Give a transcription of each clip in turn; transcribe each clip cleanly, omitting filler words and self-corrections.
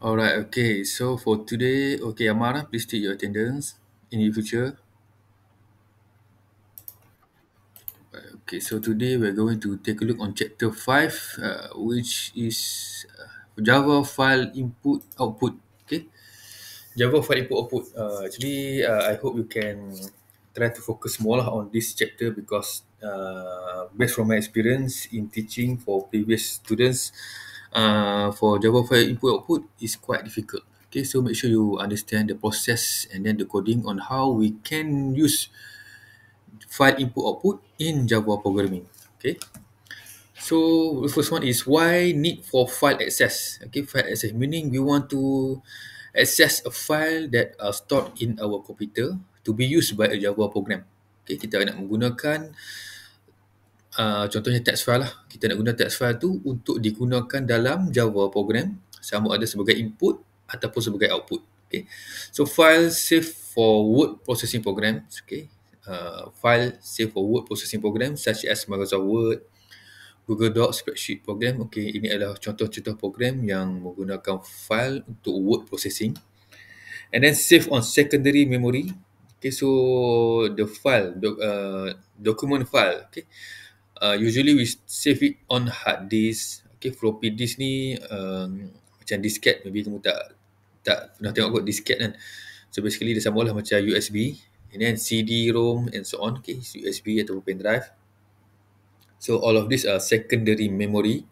Alright, okay. So for today, okay, Amara, please take your attendance in the future. Okay, so today we're going to take a look on chapter 5, which is Java file input output. Okay, Java file input output. Actually, I hope you can try to focus more lah on this chapter because based from my experience in teaching for previous students, for Java file input output is quite difficult. Okay, so make sure you understand the process and then the coding on how we can use file input output in Java programming. Okay, so the first one is why need for file access. Okay, file access meaning we want to access a file that are stored in our computer to be used by a Java program. Okay, kita nak menggunakan contohnya text file lah. Kita nak guna text file tu untuk digunakan dalam Java program sama ada sebagai input ataupun sebagai output. Okay, so file save for word processing programs. Okay, file save for word processing program such as Microsoft Word, Google Docs, spreadsheet program. Okay, ini adalah contoh-contoh program yang menggunakan file untuk word processing. And then save on secondary memory. Okay, so the file, document file. Okay, usually we save it on hard disk. Okay, floppy disk ni macam disket. Maybe kamu tak pernah tengok kot disket kan. So basically dia sama lah macam USB. And then CD-ROM and so on. Okay, USB ataupun pen drive. So all of these are secondary memory.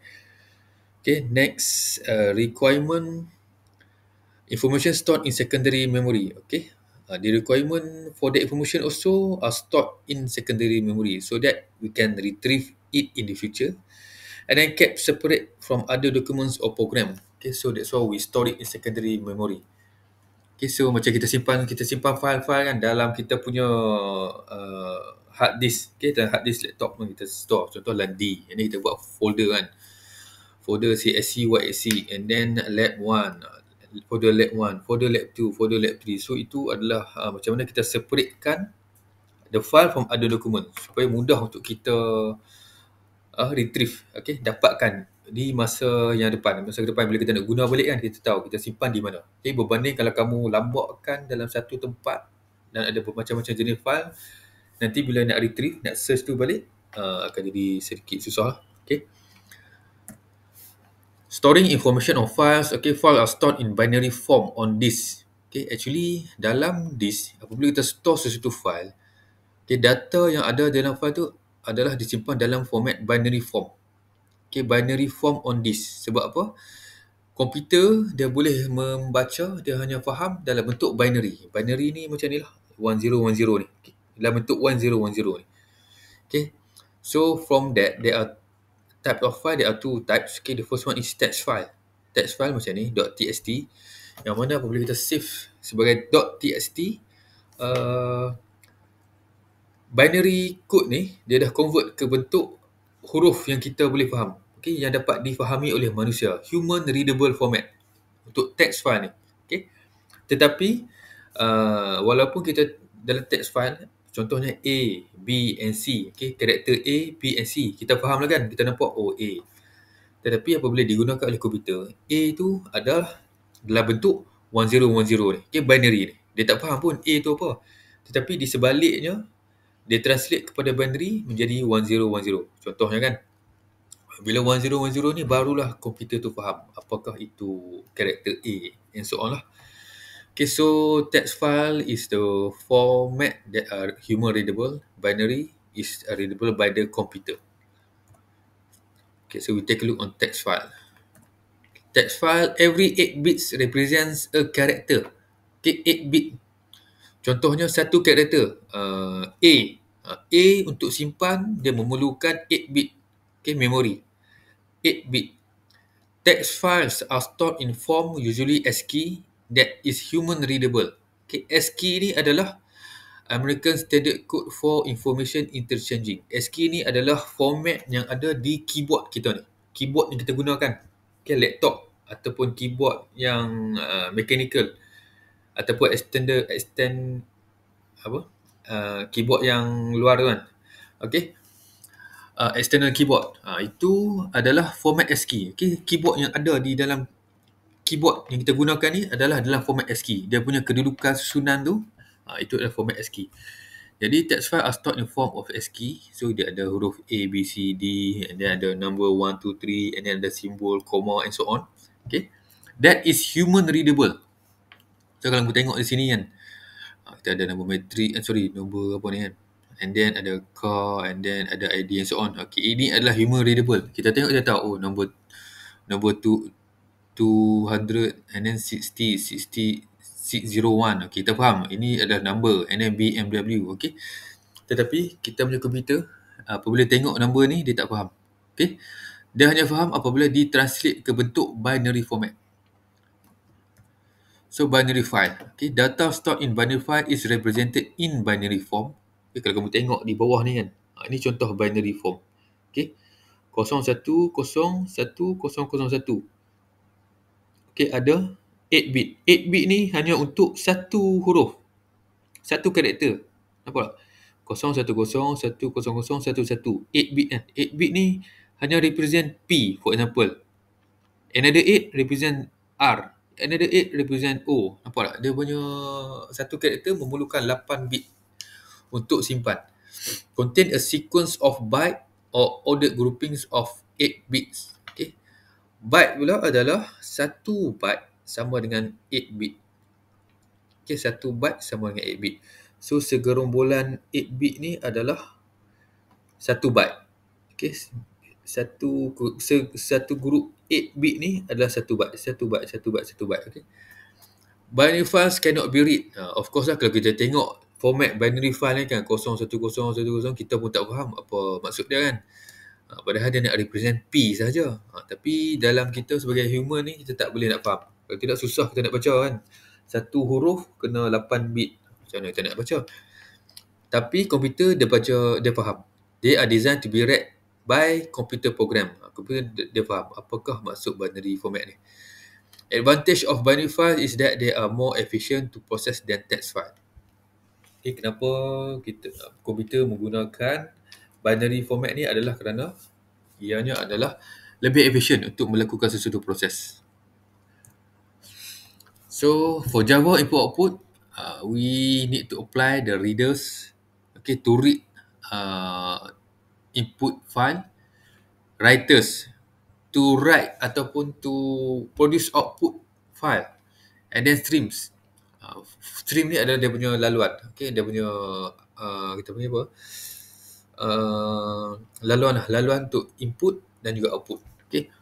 Okay, next requirement information stored in secondary memory. Okay, the requirement for the information also are stored in secondary memory so that we can retrieve it in the future and then kept separate from other documents or program. Okay, so that's why we store it in secondary memory. Okay, so macam kita simpan file-file kan dalam kita punya hard disk. Okay, dalam hard disk laptop pun kita store. Contoh dalam D. Ini kita buat folder kan. Folder CSC, YSC and then lab 1, folder lab 1, folder lab 2, folder lab 3. So itu adalah macam mana kita separatekan the file from other document supaya mudah untuk kita retrieve, okay, dapatkan di masa yang depan. Masa depan bila kita nak guna balik kan, kita tahu kita simpan di mana. Okay, berbanding kalau kamu lambakkan dalam satu tempat dan ada bermacam-macam jenis file, nanti bila nak retrieve, nak search tu balik, akan jadi sedikit susah. Okay. Storing information on files. Okay, files are stored in binary form on disk. Okay, actually dalam disk, apabila kita store sesuatu file, okay, data yang ada dalam file tu adalah disimpan dalam format binary form. Okay, binary form on disk. Sebab apa? Komputer dia boleh membaca, dia hanya faham dalam bentuk binary. Binary ni macam ni lah, 1010 ni. Okay, dalam bentuk 1010 ni. Okay, so from that, there are type of file, there are two types. Okay, the first one is text file. Text file macam ni, .txt, yang mana apabila kita save sebagai .txt, binary code ni dia dah convert ke bentuk huruf yang kita boleh faham. Okay, yang dapat difahami oleh manusia. Human readable format untuk text file ni. Okay, tetapi walaupun kita dalam text file, contohnya A, B and C. Okay, karakter A, B and C. Kita faham lah kan. Kita nampak, oh A. Tetapi apabila digunakan oleh komputer, A tu adalah dalam bentuk 1010 ni. Okay, binary ni. Dia tak faham pun A tu apa. Tetapi di sebaliknya, dia translate kepada binary menjadi 1010. Contohnya kan, bila 1010 ni barulah komputer tu faham apakah itu karakter A and so on lah. Okay, so text file is the format that are human readable. Binary is readable by the computer. Okay, so we take a look on text file. Text file, every 8 bits represents a character. Okay, 8 bit. Contohnya satu karakter A. A untuk simpan dia memerlukan 8 bit. Okay, memory. 8 bit. Text files are stored in form usually ASCII that is human readable. Okay, ASCII ni adalah American Standard Code for Information Interchanging. ASCII ni adalah format yang ada di keyboard kita ni. Keyboard yang kita gunakan. Okay, laptop ataupun keyboard yang mechanical ataupun keyboard yang luar tu kan. Okay. External keyboard. Itu adalah format ASCII. Okay, keyboard yang ada di dalam keyboard yang kita gunakan ni adalah dalam format ASCII. Dia punya kedudukan susunan tu, itu adalah format ASCII. Jadi text file are stored in form of ASCII. So dia ada huruf A, B, C, D, and then ada number 1, 2, 3, and then ada simbol, comma, and so on. Okay. That is human readable. So kalau kita tengok di sini kan, kita ada nombor matrik, nombor apa ni kan. And then ada car, and then ada ID and so on. Okay, ini adalah human readable. Kita tengok dia tahu, nombor 200 and then 601. Okay, kita faham. Ini adalah number and then BMW. Okay. Tetapi kita punya komputer apabila tengok number ni dia tak faham. Okay. Dia hanya faham apabila ditranslate ke bentuk binary format. So binary file. Okay, data stored in binary file is represented in binary form. Okay, kalau kamu tengok di bawah ni kan. Ini contoh binary form. Okay. 010101. Okay, ada 8 bit. 8 bit ni hanya untuk satu huruf. Satu karakter. Nampak tak? 01010011. 8 bit kan. 8 bit ni hanya represent P, for example. Another 8 represent R. Another 8 represent O. Nampak tak? Dia punya satu karakter memerlukan 8 bit untuk simpan. Contain a sequence of byte or ordered groupings of 8 bits. Okay. Byte pula adalah 1 byte sama dengan 8 bit. Okay, 1 byte sama dengan 8 bit. So, segerombolan 8 bit ni adalah 1 byte. Okay. Satu grup 8 bit ni adalah 1 byte. 1 byte. Okay. Binary files cannot be read. Of course lah, kalau kita tengok format binary file ni kan 01010, kita pun tak faham apa maksud dia kan. Padahal dia nak represent P sahaja. Tapi dalam kita sebagai human ni, kita tak boleh nak faham. Kalau tidak susah kita nak baca kan. Satu huruf kena 8 bit. Macam mana kita nak baca? Tapi komputer dia baca, dia faham. They are designed to be read by computer program. Komputer dia faham apakah maksud binary format ni. Advantage of binary file is that they are more efficient to process than text file. Okay, kenapa komputer menggunakan binary format ni adalah kerana ianya adalah lebih efisien untuk melakukan sesuatu proses. So for Java input-output, we need to apply the readers, okay, to read input file, writers to write ataupun to produce output file, and then streams. Stream ni adalah dia punya laluan, okay, dia punya kita panggil apa? Laluan untuk input dan juga output. Okay.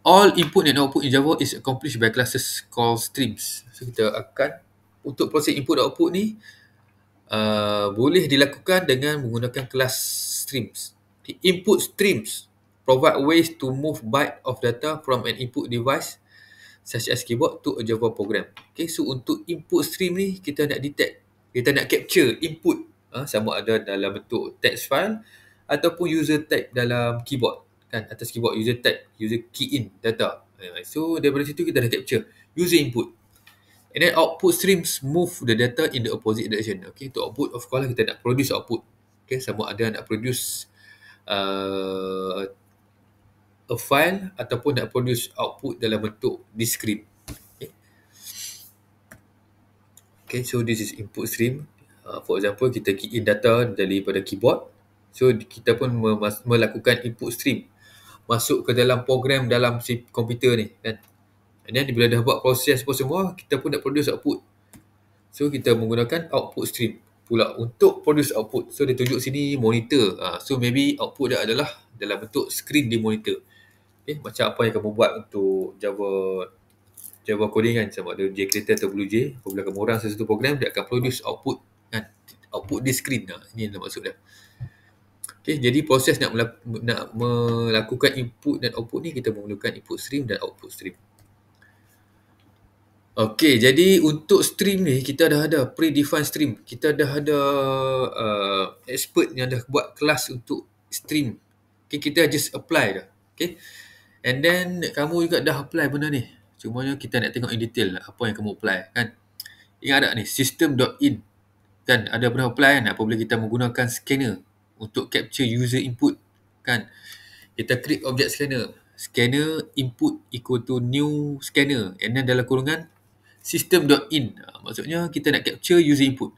All input and output in Java is accomplished by classes called streams. So kita akan untuk proses input dan output ni boleh dilakukan dengan menggunakan kelas streams. The input streams provide ways to move byte of data from an input device such as keyboard to a Java program. Okay, so untuk input stream ni kita nak detect, kita nak capture input sama ada dalam bentuk text file ataupun user type dalam keyboard kan, atas keyboard user type, user key in data. So daripada situ kita dah capture user input. And then output streams move the data in the opposite direction. Okay, to output of course kita nak produce output. Okay, sama ada nak produce a file ataupun nak produce output dalam bentuk discrete. Okay, so this is input stream. For example, kita key in data daripada keyboard. So, kita pun melakukan input stream. Masuk ke dalam program dalam si komputer ni kan. And then bila dah buat proses apa semua, kita pun nak produce output. So, kita menggunakan output stream pula untuk produce output. So, dia tunjuk sini monitor. So, maybe output dia adalah dalam bentuk screen di monitor. Okay, macam apa yang kamu buat untuk Java coding kan, sama ada JCreator atau BlueJ. Apabila kamu run sesuatu program, dia akan produce output kan, output di screen. Ini adalah maksud dia. Okay, jadi proses nak melakukan input dan output ni, kita memerlukan input stream dan output stream. Okay, jadi untuk stream ni kita dah ada predefined stream. Kita dah ada expert yang dah buat kelas untuk stream. Okay, kita just apply dah. Okay, and then kamu juga dah apply benda ni. Cumanya kita nak tengok in detail apa yang kamu apply kan. Ingat tak ni, system.in kan, ada pernah apply kan apabila kita menggunakan scanner untuk capture user input kan. Kita create object scanner. scanner input equal to new scanner, and then dalam kurungan system.in. Maksudnya kita nak capture user input.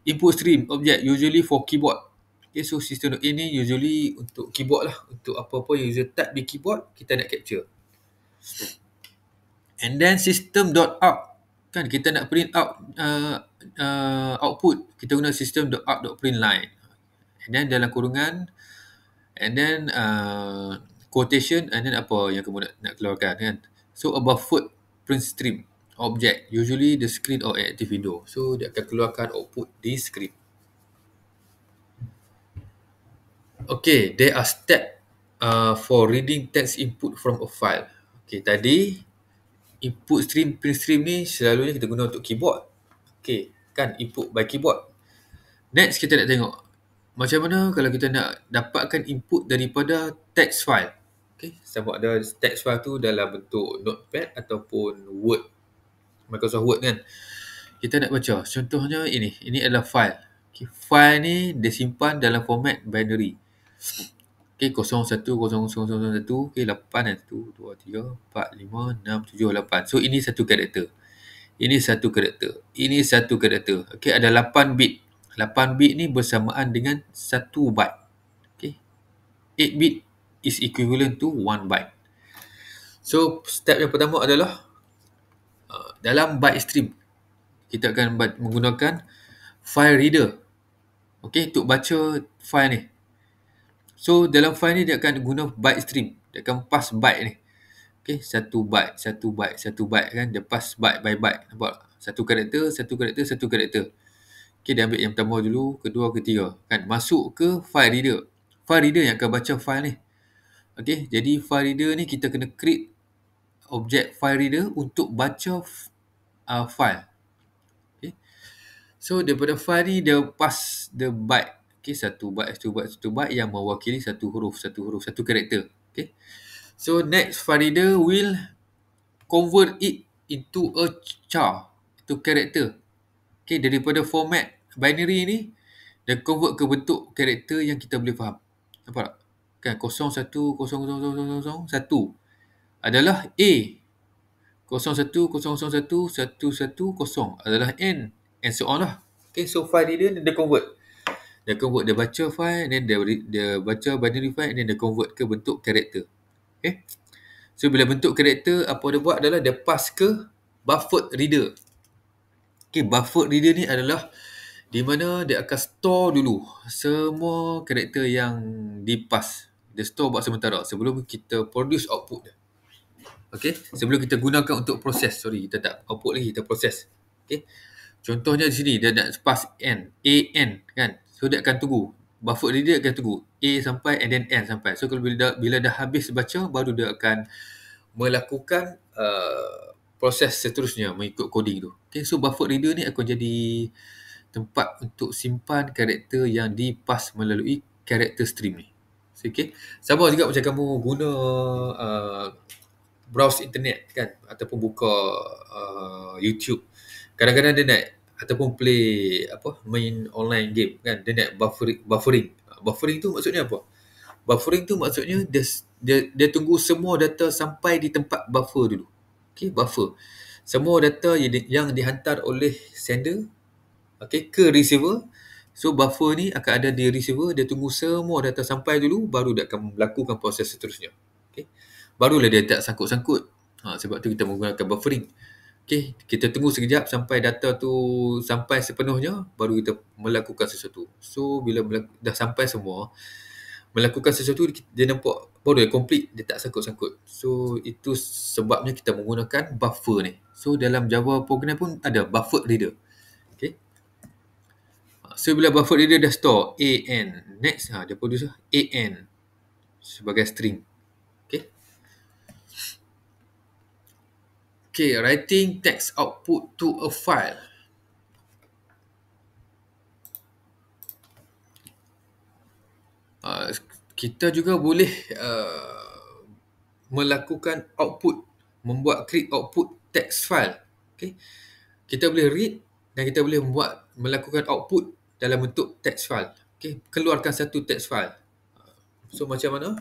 Input stream object usually for keyboard. Okay, so system.in ni usually untuk keyboard lah. Untuk apa-apa yang user type di keyboard, kita nak capture. And then system.out. Kan kita nak print out output. Kita guna system.out.println. And then dalam kurungan, and then quotation, and then apa yang kamu nak keluarkan kan. So a buffered print stream object, usually the screen or active window. So dia akan keluarkan output di screen. Okay, there are steps for reading text input from a file. Okay, tadi input stream, print stream ni selalunya kita guna untuk keyboard. Okay, kan input by keyboard. Next kita nak tengok macam mana kalau kita nak dapatkan input daripada text file. Okay, sama ada text file tu dalam bentuk notepad ataupun Word, Microsoft Word kan. Kita nak baca, contohnya ini adalah file. Okay, file ni disimpan dalam format binary. Okay, 010001, okay, 8, 1, 2, 3, 4, 5, 6, 7, 8. So ini satu karakter. Ini satu karakter. Ini satu karakter. Okay, ada 8 bit. 8 bit ni bersamaan dengan 1 byte. Okay. 8 bit is equivalent to 1 byte. So, step yang pertama adalah dalam byte stream, kita akan menggunakan file reader. Okay, untuk baca file ni. So, dalam file ni dia akan guna byte stream. Dia akan pass byte ni. Okay, 1 byte, 1 byte, 1 byte kan. Dia pass byte by byte. Nampak? Satu karakter, satu karakter, satu karakter. Okay, dia ambil yang pertama dulu, kedua, ketiga. Kan, masuk ke file reader. File reader yang akan baca file ni. Okay, jadi file reader ni kita kena create objek file reader untuk baca file. Okay. So, daripada file ni dia pass the byte. Okay, satu byte yang mewakili satu huruf, satu karakter. Okay. So, next file reader will convert it into a char, itu karakter. Okay, daripada format binary ni, dia convert ke bentuk karakter yang kita boleh faham. Nampak tak? Kan, 010001 adalah A. 01001110 adalah N. And so on lah. Okay, so file reader dia convert. Dia baca file, and then dia baca binary file, and then dia convert ke bentuk karakter. Okay. So, bila bentuk karakter, apa dia buat adalah dia pass ke buffered reader. Okay, buffered reader ni adalah di mana dia akan store dulu semua karakter yang dipass. Dia store buat sementara sebelum kita produce output dia. Okay, sebelum kita gunakan untuk proses. Sorry, kita tak output lagi, kita proses. Okay, contohnya di sini dia nak pass N, AN kan. So, dia akan tunggu. Buffered reader akan tunggu A sampai and then N sampai. So, kalau bila dah habis baca, baru dia akan melakukan proses seterusnya mengikut coding tu. Okay, so buffered reader ni akan jadi tempat untuk simpan karakter yang dipass melalui karakter stream ni. So, okay, sama juga macam kamu guna browse internet kan, ataupun buka YouTube. Kadang-kadang dia nak ataupun play main online game kan, dia nak buffering. Buffering tu maksudnya apa? Buffering tu maksudnya dia tunggu semua data sampai di tempat buffer dulu. Okay, buffer. Semua data yang dihantar oleh sender, okay, ke receiver. So, buffer ni akan ada di receiver. Dia tunggu semua data sampai dulu, baru dia akan melakukan proses seterusnya. Okay. Barulah dia tak sangkut-sangkut. Sebab tu kita menggunakan buffering. Okay, kita tunggu sekejap sampai data tu sampai sepenuhnya, baru kita melakukan sesuatu. So, bila dah sampai semua, melakukan sesuatu, dia nampak baru dia complete, dia tak sangkut-sangkut. So, itu sebabnya kita menggunakan buffer ni. So, dalam Java program pun ada buffered reader. Okay. So, bila buffered reader dah store AN, next dia produce AN sebagai string. Okay, writing text output to a file. Kita juga boleh melakukan output, create output text file. Okay, kita boleh read dan kita boleh melakukan output dalam bentuk text file. Okay, keluarkan satu text file. So, macam mana?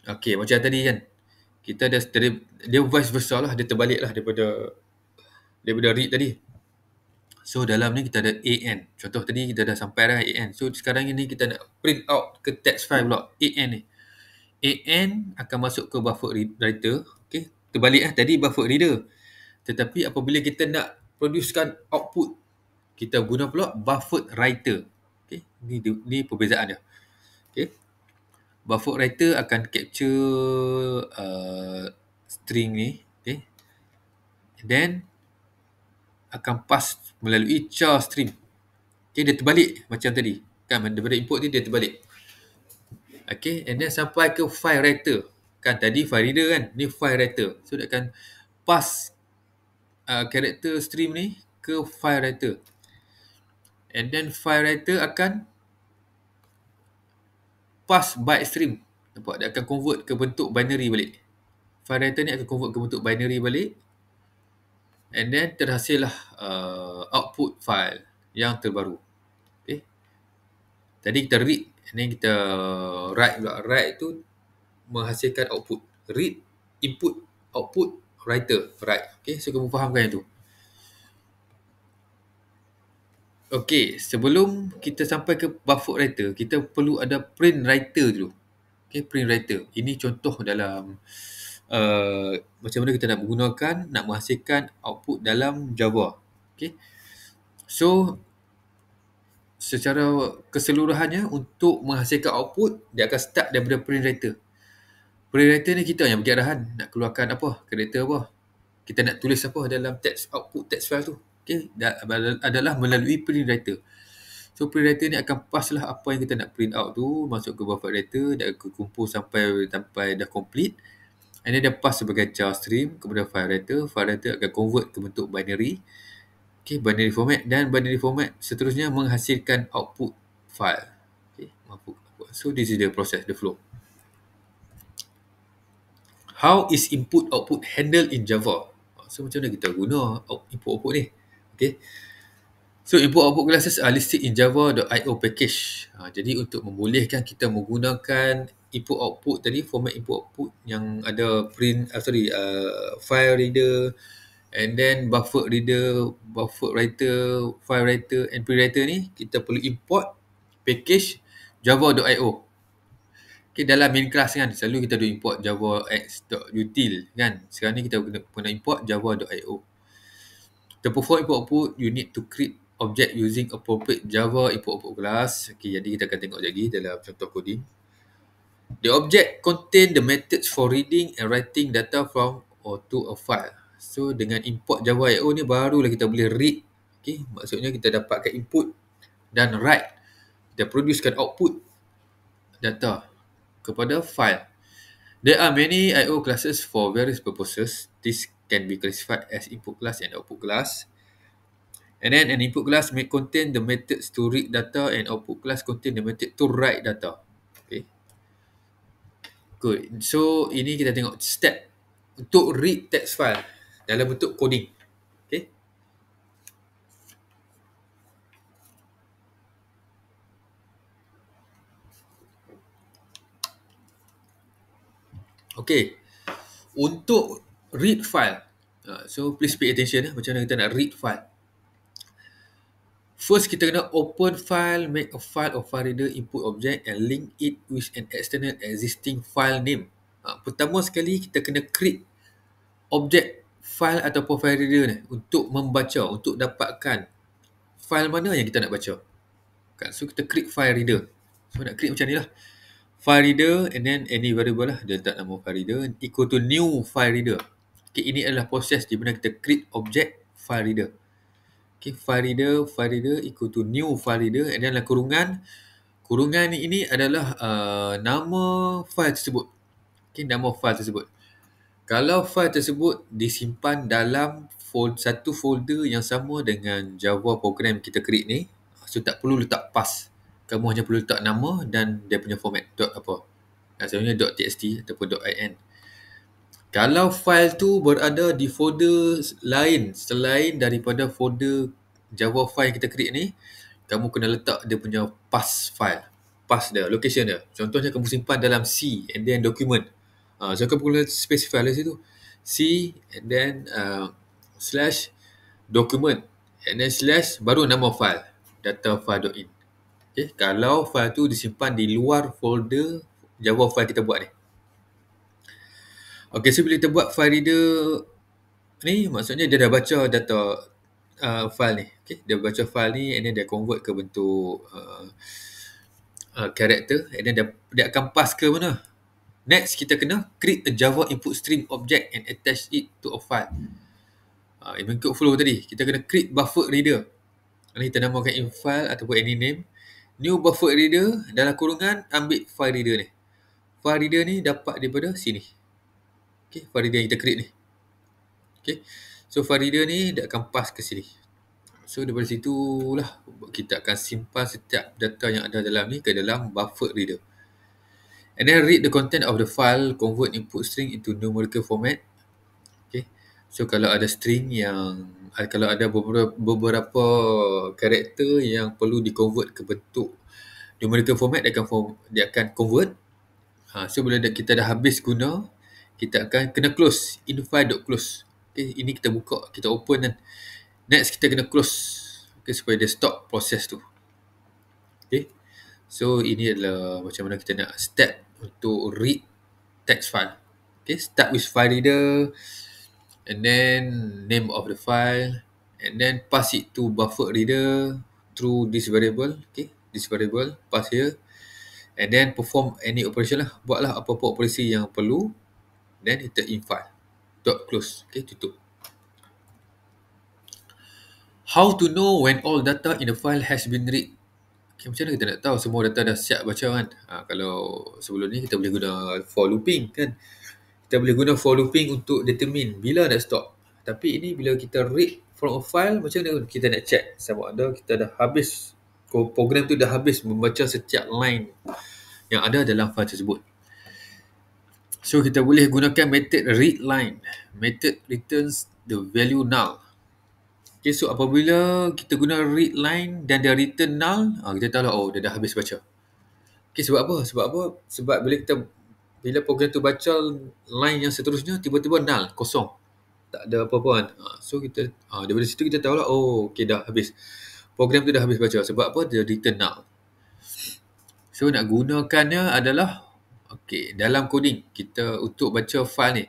Okey, macam tadi kan. Kita ada dia vice versa lah, dia terbalik lah daripada read tadi. So dalam ni kita ada AN. Contoh tadi kita dah sampai dah AN. So sekarang ini kita nak print out ke text file pula AN ni. AN akan masuk ke buffer writer. Okay. Terbalik lah. Tadi buffer reader. Tetapi apabila kita nak producekan output, kita guna pula buffer writer. Okay. Ni perbezaan dia. Okay. Buffer writer akan capture string ni. Okay. Then akan pass melalui char stream. Okay, dia terbalik macam tadi. Kan, daripada input ni dia terbalik. Okay, and then sampai ke file writer. Kan tadi file reader kan, ni file writer. So dia akan pass character stream ni ke file writer. And then file writer akan pass byte stream. Nampak? Dia akan convert ke bentuk binary balik. File writer ni akan convert ke bentuk binary balik. And then terhasillah output file yang terbaru. Okay. Tadi kita read, and then kita write pula. Write tu menghasilkan output. Read, input, output, writer, write. Okay, so kamu fahamkan yang tu. Okay, sebelum kita sampai ke buffer writer, kita perlu ada print writer dulu. Okay, print writer. Ini contoh dalam macam mana kita nak menggunakan, nak menghasilkan output dalam Java. Okay. So, secara keseluruhannya untuk menghasilkan output, dia akan start daripada print writer. Print writer ni kita yang bagi arahan nak keluarkan apa, karakter apa. Kita nak tulis apa dalam text output text file tu. Okay, adalah melalui print writer. So print writer ni akan pass lah apa yang kita nak print out tu masuk ke buffer writer, dia akan kumpul sampai dah complete. And then dia pass sebagai char stream kepada file writer. File writer akan convert ke bentuk binary. Okay, binary format, dan binary format seterusnya menghasilkan output file. Okay, so this is the process, the flow. How is input output handled in Java? So macam mana kita guna input output ni? Okay. So input output classes are listed in java.io package. Jadi untuk membolehkan kita menggunakan input output tadi, format input output yang ada file reader, and then buffer reader, buffer writer, file writer, and print writer ni, kita perlu import package java.io. Okay, dalam main class kan, selalu kita ada import java.x.util kan. Sekarang ni kita guna import java.io. To perform input output, you need to create object using appropriate Java input output class. Okay, jadi kita akan tengok lagi dalam contoh coding. The object contain the methods for reading and writing data from or to a file. So dengan import Java.io ni barulah kita boleh read. Okay, maksudnya kita dapatkan input dan write. Kita producekan output data kepada file. There are many I/O classes for various purposes. This can be classified as input class and output class. And then an input class may contain the methods to read data, and output class contain the method to write data. Okay. Good. So ini kita tengok step untuk read text file dalam bentuk coding. Okay. Okay. Untuk read file. So please pay attention macam mana kita nak read file. First, kita kena open file, make a file or file reader input object and link it with an external existing file name. Pertama sekali, kita kena create objek file ataupun file reader ni untuk membaca, untuk dapatkan file mana yang kita nak baca. So, kita create file reader. So, nak create macam ni lah. File reader and then any variable lah. Dia letak nama file reader equal to new file reader. Okay, ini adalah proses di mana kita create objek file reader. Okay, file reader equal to new file reader, and then dalam kurungan ini adalah nama file tersebut. Okay, nama file tersebut. Kalau file tersebut disimpan dalam satu folder yang sama dengan Java program kita create ni, so tak perlu letak pass. Kamu hanya perlu letak nama dan dia punya format contohnya .txt ataupun .in. Kalau file tu berada di folder lain selain daripada folder Java file yang kita create ni, kamu kena letak dia punya pass file. path dia, location dia. Contohnya kamu simpan dalam C and then document. So kamu boleh specify dari situ. C and then slash document and then slash baru nama file, datafile.in. Okay, kalau file tu disimpan di luar folder Java file kita buat ni. Okay, so bila kita buat file reader ni, maksudnya dia dah baca data file ni. Okay, dia baca file ni and then dia convert ke bentuk character and then dia akan pass ke mana. Next, kita kena create a Java input stream object and attach it to a file. Mengikut flow tadi, kita kena create buffer reader. Ini kita namakan in file ataupun any name. New buffer reader dalam kurungan ambil file reader ni. File reader ni dapat daripada sini. Okay, file reader yang kita create ni. Okay, so file reader ni dia akan pass ke sini. So daripada situlah kita akan simpan setiap data yang ada dalam ni ke dalam buffer reader. And then read the content of the file, convert input string into numerical format. Okay, so kalau ada string kalau ada beberapa karakter yang perlu di-convert ke bentuk numerical format, dia akan convert. So bila kita dah habis guna, kita akan kena close, infile.close. Okay, ini kita buka, kita open dan next kita kena close, okay, supaya dia stop proses tu. Okay, so ini adalah macam mana kita nak step untuk read text file. Okay, start with file reader and then name of the file and then pass it to buffer reader through this variable. Okay, this variable pass here and then perform any operation lah, buatlah apa-apa operasi yang perlu, then kita infile dot close. Okay, tutup. How to know when all data in the file has been read? Okay, macam mana kita nak tahu semua data dah siap baca kan? Kalau sebelum ni kita boleh guna for looping kan? Kita boleh guna for looping untuk determine bila nak stop. Tapi ini bila kita read from a file, macam mana kita nak check sama ada kita dah habis, program tu dah habis membaca setiap line yang ada dalam file tersebut. So kita boleh gunakan method read line. Method returns the value null. Okay, so apabila kita guna read line dan dia return null, kita tahu lah, dia dah habis baca. Okay, sebab apa? Sebab bila program tu baca line yang seterusnya, tiba-tiba null, kosong. Tak ada apa-apa kan. So kita, daripada situ kita tahu lah, okay, dah habis. Program tu dah habis baca. Sebab apa? Dia return null. So nak gunakannya adalah, okay, dalam coding, kita untuk baca file ni,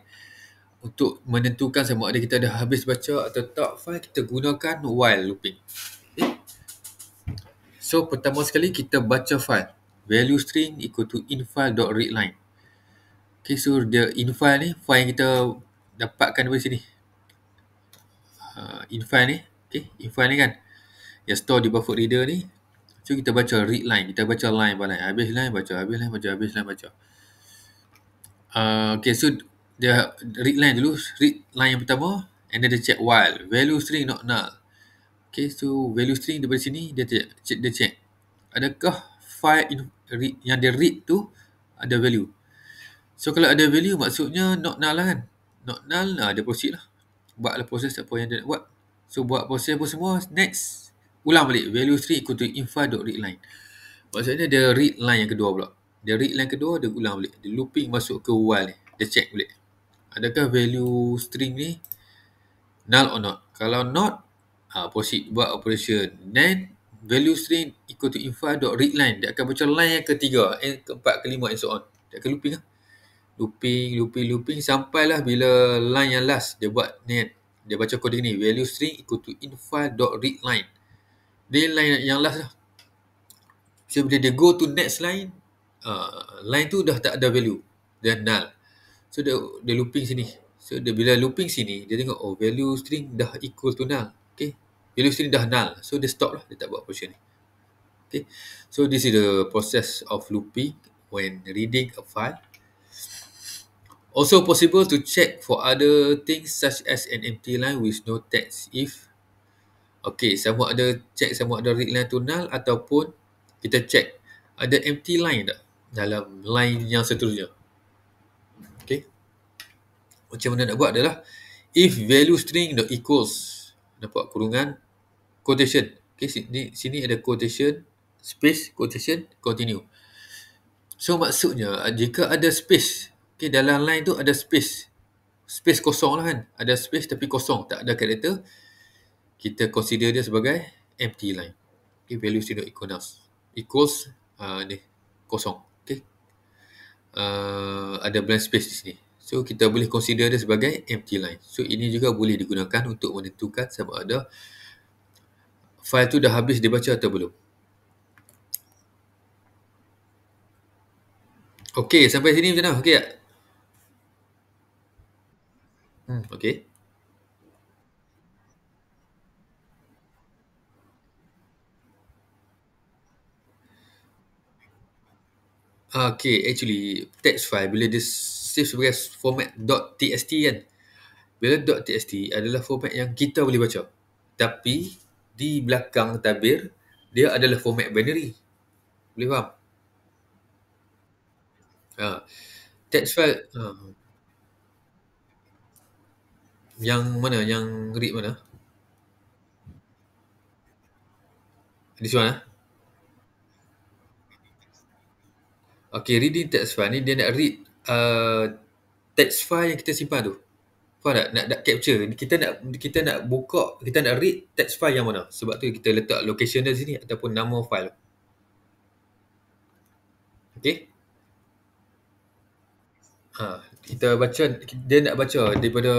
untuk menentukan sama ada kita dah habis baca atau tak file, kita gunakan while looping. Okay. So pertama sekali kita baca file. Value string equal to infile.readline. Okay, so the infile ni, file yang kita dapatkan dari sini. Infile ni, okay, infile ni kan, yang store di buffer reader ni. So kita baca read line, kita baca line by line. Habis line baca, habis line baca, habis line baca. Okay, so dia read line dulu, read line yang pertama and then dia check while value string not null. Okay, so value string daripada sini dia check adakah file yang dia read tu ada value. So kalau ada value maksudnya not null lah kan. Not null, dia proceed lah, buatlah proses apa yang dia nak buat. So buat proses apa semua, next ulang balik value string equal to infile.readline. Maksudnya dia read line yang kedua pula. Dia read line kedua, dia ulang balik, dia looping masuk ke while ni, dia check balik adakah value string ni null or not. Kalau not, proceed buat operation. Then value string equal to infile.readline, dia akan baca line yang ketiga, keempat, kelima and so on. Dia akan looping lah. Looping sampailah bila line yang last dia buat ni kan. Dia baca coding ni, value string equal to infile.readline. Dia line yang last lah. So bila dia go to next line, line tu dah tak ada value, dia null. So dia looping sini. So dia bila looping sini, dia tengok value string dah equal to null. Okay, value string dah null. So dia stop lah, dia tak buat operation ni. Okay, so this is the process of looping when reading a file. Also possible to check for other things such as an empty line with no text if, okay, sama ada read line tu null ataupun kita check ada empty line tak dalam line yang seterusnya. Okay, macam mana nak buat adalah if value string dot equals, nampak kurungan quotation. Okay, sini ada quotation, space, quotation, continue. So maksudnya jika ada space, okay, dalam line tu ada space kosong lah kan, ada space tapi kosong, tak ada karakter, kita consider dia sebagai empty line. Okay, value tidak equals ni kosong. Okay, ada blank space di sini. So kita boleh consider dia sebagai empty line. So ini juga boleh digunakan untuk menentukan sama ada file tu dah habis dibaca atau belum. Okey, sampai sini macam mana? Okey tak? Okey. Okey, actually text file bila dia save sebagai format .txt kan. Bila .txt adalah format yang kita boleh baca. Tapi di belakang tabir dia adalah format binary. Boleh faham? Ha, text file yang mana? Yang read mana? This one ah. Okay, reading text file ni dia nak read text file yang kita simpan tu. Faham tak? Nak capture. Kita nak buka, kita nak read text file yang mana. Sebab tu kita letak location dia sini ataupun nama file. Okay. Kita baca, dia nak baca daripada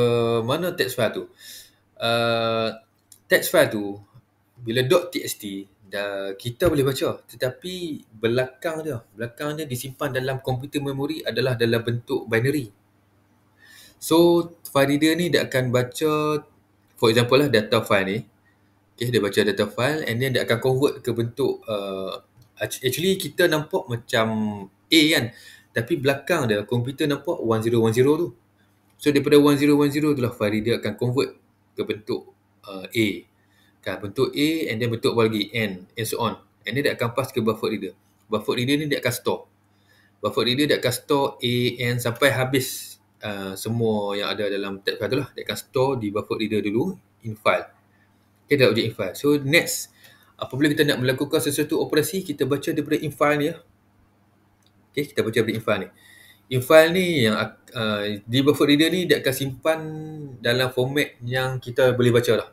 mana text file tu. Text file tu bila .txt kita boleh baca, tetapi belakang dia disimpan dalam komputer memori adalah dalam bentuk binary. So file reader ni dia akan baca, for example lah data file ni. Okay, dia baca data file and then dia akan convert ke bentuk actually kita nampak macam A kan, tapi belakang dia komputer nampak 1010 tu. So daripada 1010 tu lah file reader akan convert ke bentuk A. Kan, bentuk A and then bentuk apa lagi N and so on. And then dia akan pass ke buffer reader. Buffer reader ni dia akan store. Buffer reader dia akan store A, N sampai habis semua yang ada dalam text file tu lah. Dia akan store di buffer reader dulu in file. Okay, dalam objek in file. So next, apabila kita nak melakukan sesuatu operasi, kita baca daripada in file ni lah. Okay, kita baca daripada in file ni. In file ni yang di buffer reader ni dia akan simpan dalam format yang kita boleh baca lah.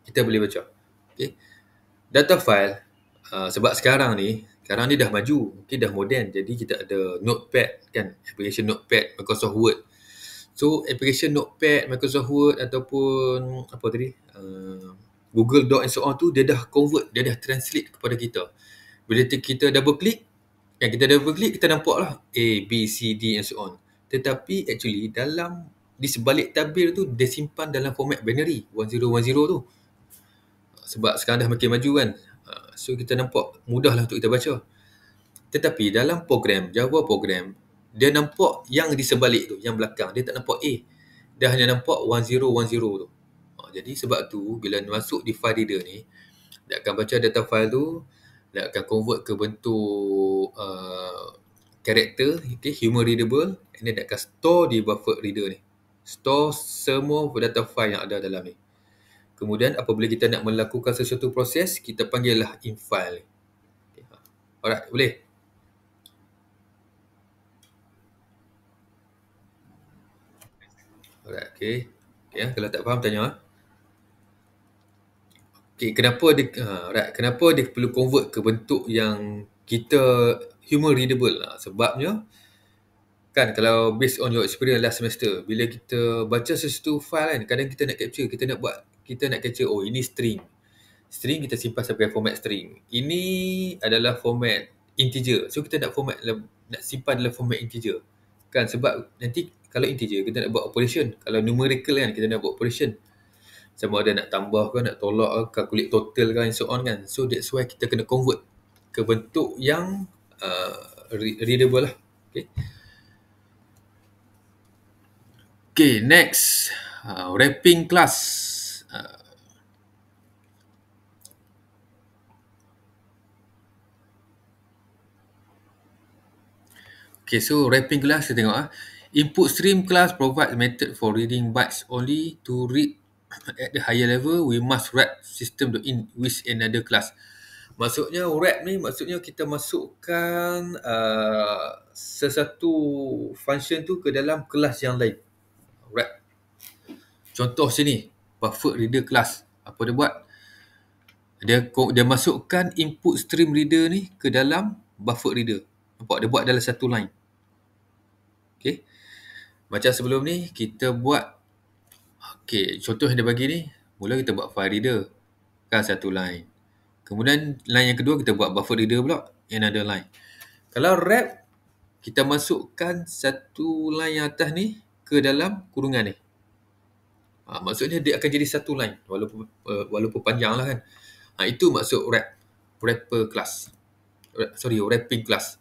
Kita boleh baca. Okay. Data file, sebab sekarang ni dah maju, okay, dah moden. Jadi kita ada Notepad kan, application Notepad, Microsoft Word. So application Notepad, Microsoft Word ataupun apa tadi, Google Doc and so on tu, dia dah convert, dia dah translate kepada kita. Bila kita double click, kita nampak lah A, B, C, D and so on. Tetapi actually di sebalik tabir tu dia simpan dalam format binary 1010 tu. Sebab sekarang dah makin maju kan. So kita nampak mudah lah untuk kita baca. Tetapi dalam program, Java program, dia nampak yang di sebalik tu, yang belakang. Dia tak nampak A. Dia hanya nampak 1010 tu. Jadi sebab tu bila masuk di file reader ni, dia akan baca data file tu, dia akan convert ke bentuk karakter, okay, human readable, and then dia akan store di buffer reader ni. Store semua data file yang ada dalam ni. Kemudian apabila kita nak melakukan sesuatu proses, kita panggillah in file. Okay. Alright, boleh? Alright, okay. Okay, kalau tak faham tanya. Okay, kenapa dia perlu convert ke bentuk yang kita human readable? Sebabnya kan kalau based on your experience last semester, bila kita baca sesuatu file kan, kadang kita nak capture, kita nak capture, oh ini string. String kita simpan sebagai format string. Ini adalah format integer. So kita nak simpan dalam format integer. Kan, sebab nanti kalau integer kita nak buat operation. Kalau numerical kan kita nak buat operation. Sama ada nak tambah ke, nak tolak ke, calculate total ke and so on kan. So that's why kita kena convert ke bentuk yang readable lah. Okay. Okay, next. Wrapping class. Okay, so wrapping class kita tengok. Input stream class provides method for reading bytes only. To read at the higher level, we must wrap system in with another class. Maksudnya wrap ni maksudnya kita masukkan sesuatu function tu ke dalam kelas yang lain. Wrap. Contoh sini, buffer reader class. Apa dia buat? Dia masukkan input stream reader ni ke dalam buffer reader. Nampak? Dia buat dalam satu line. Okay. Macam sebelum ni, kita buat, okay, contoh yang dia bagi ni, mula kita buat file reader. Kan satu line. Kemudian line yang kedua kita buat buffer reader pula, another line. Kalau wrap, kita masukkan satu line yang atas ni ke dalam kurungan ni. Maksudnya dia akan jadi satu line walaupun panjang lah kan. Itu maksud wrapper class. Wrapping class.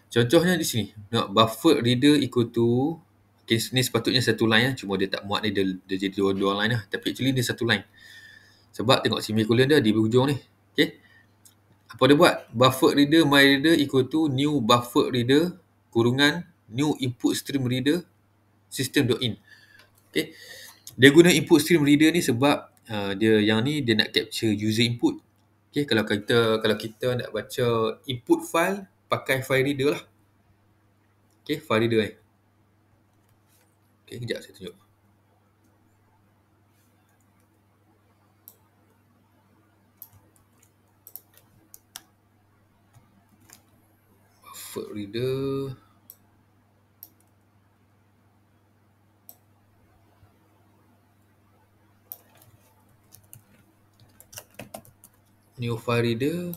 Contohnya di sini, buffer reader equal to, okay, ni sepatutnya satu line lah, cuma dia tak muat ni, dia jadi dua line lah. Tapi actually dia satu line. Sebab tengok semicolon dia di hujung ni. Okay. Apa dia buat? Buffer reader my reader equal to new buffer reader kurungan new input stream reader system.in. Okay. Dia guna input stream reader ni sebab dia nak capture user input. Okay, kalau kita nak baca input file, pakai file reader lah. Okay, file reader ni. Okay, kejap saya tunjuk. Buffer reader. New file reader.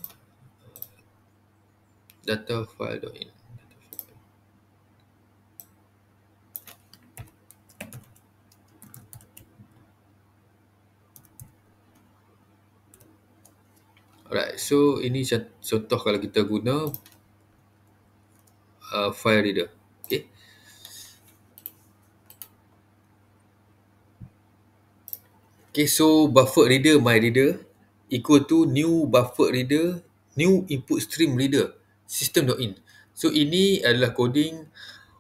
Data file.in. Alright, so ini contoh kalau kita guna file reader. Okay. Okay, so buffer reader my reader equal to new buffer reader new input stream reader system.in. So ini adalah coding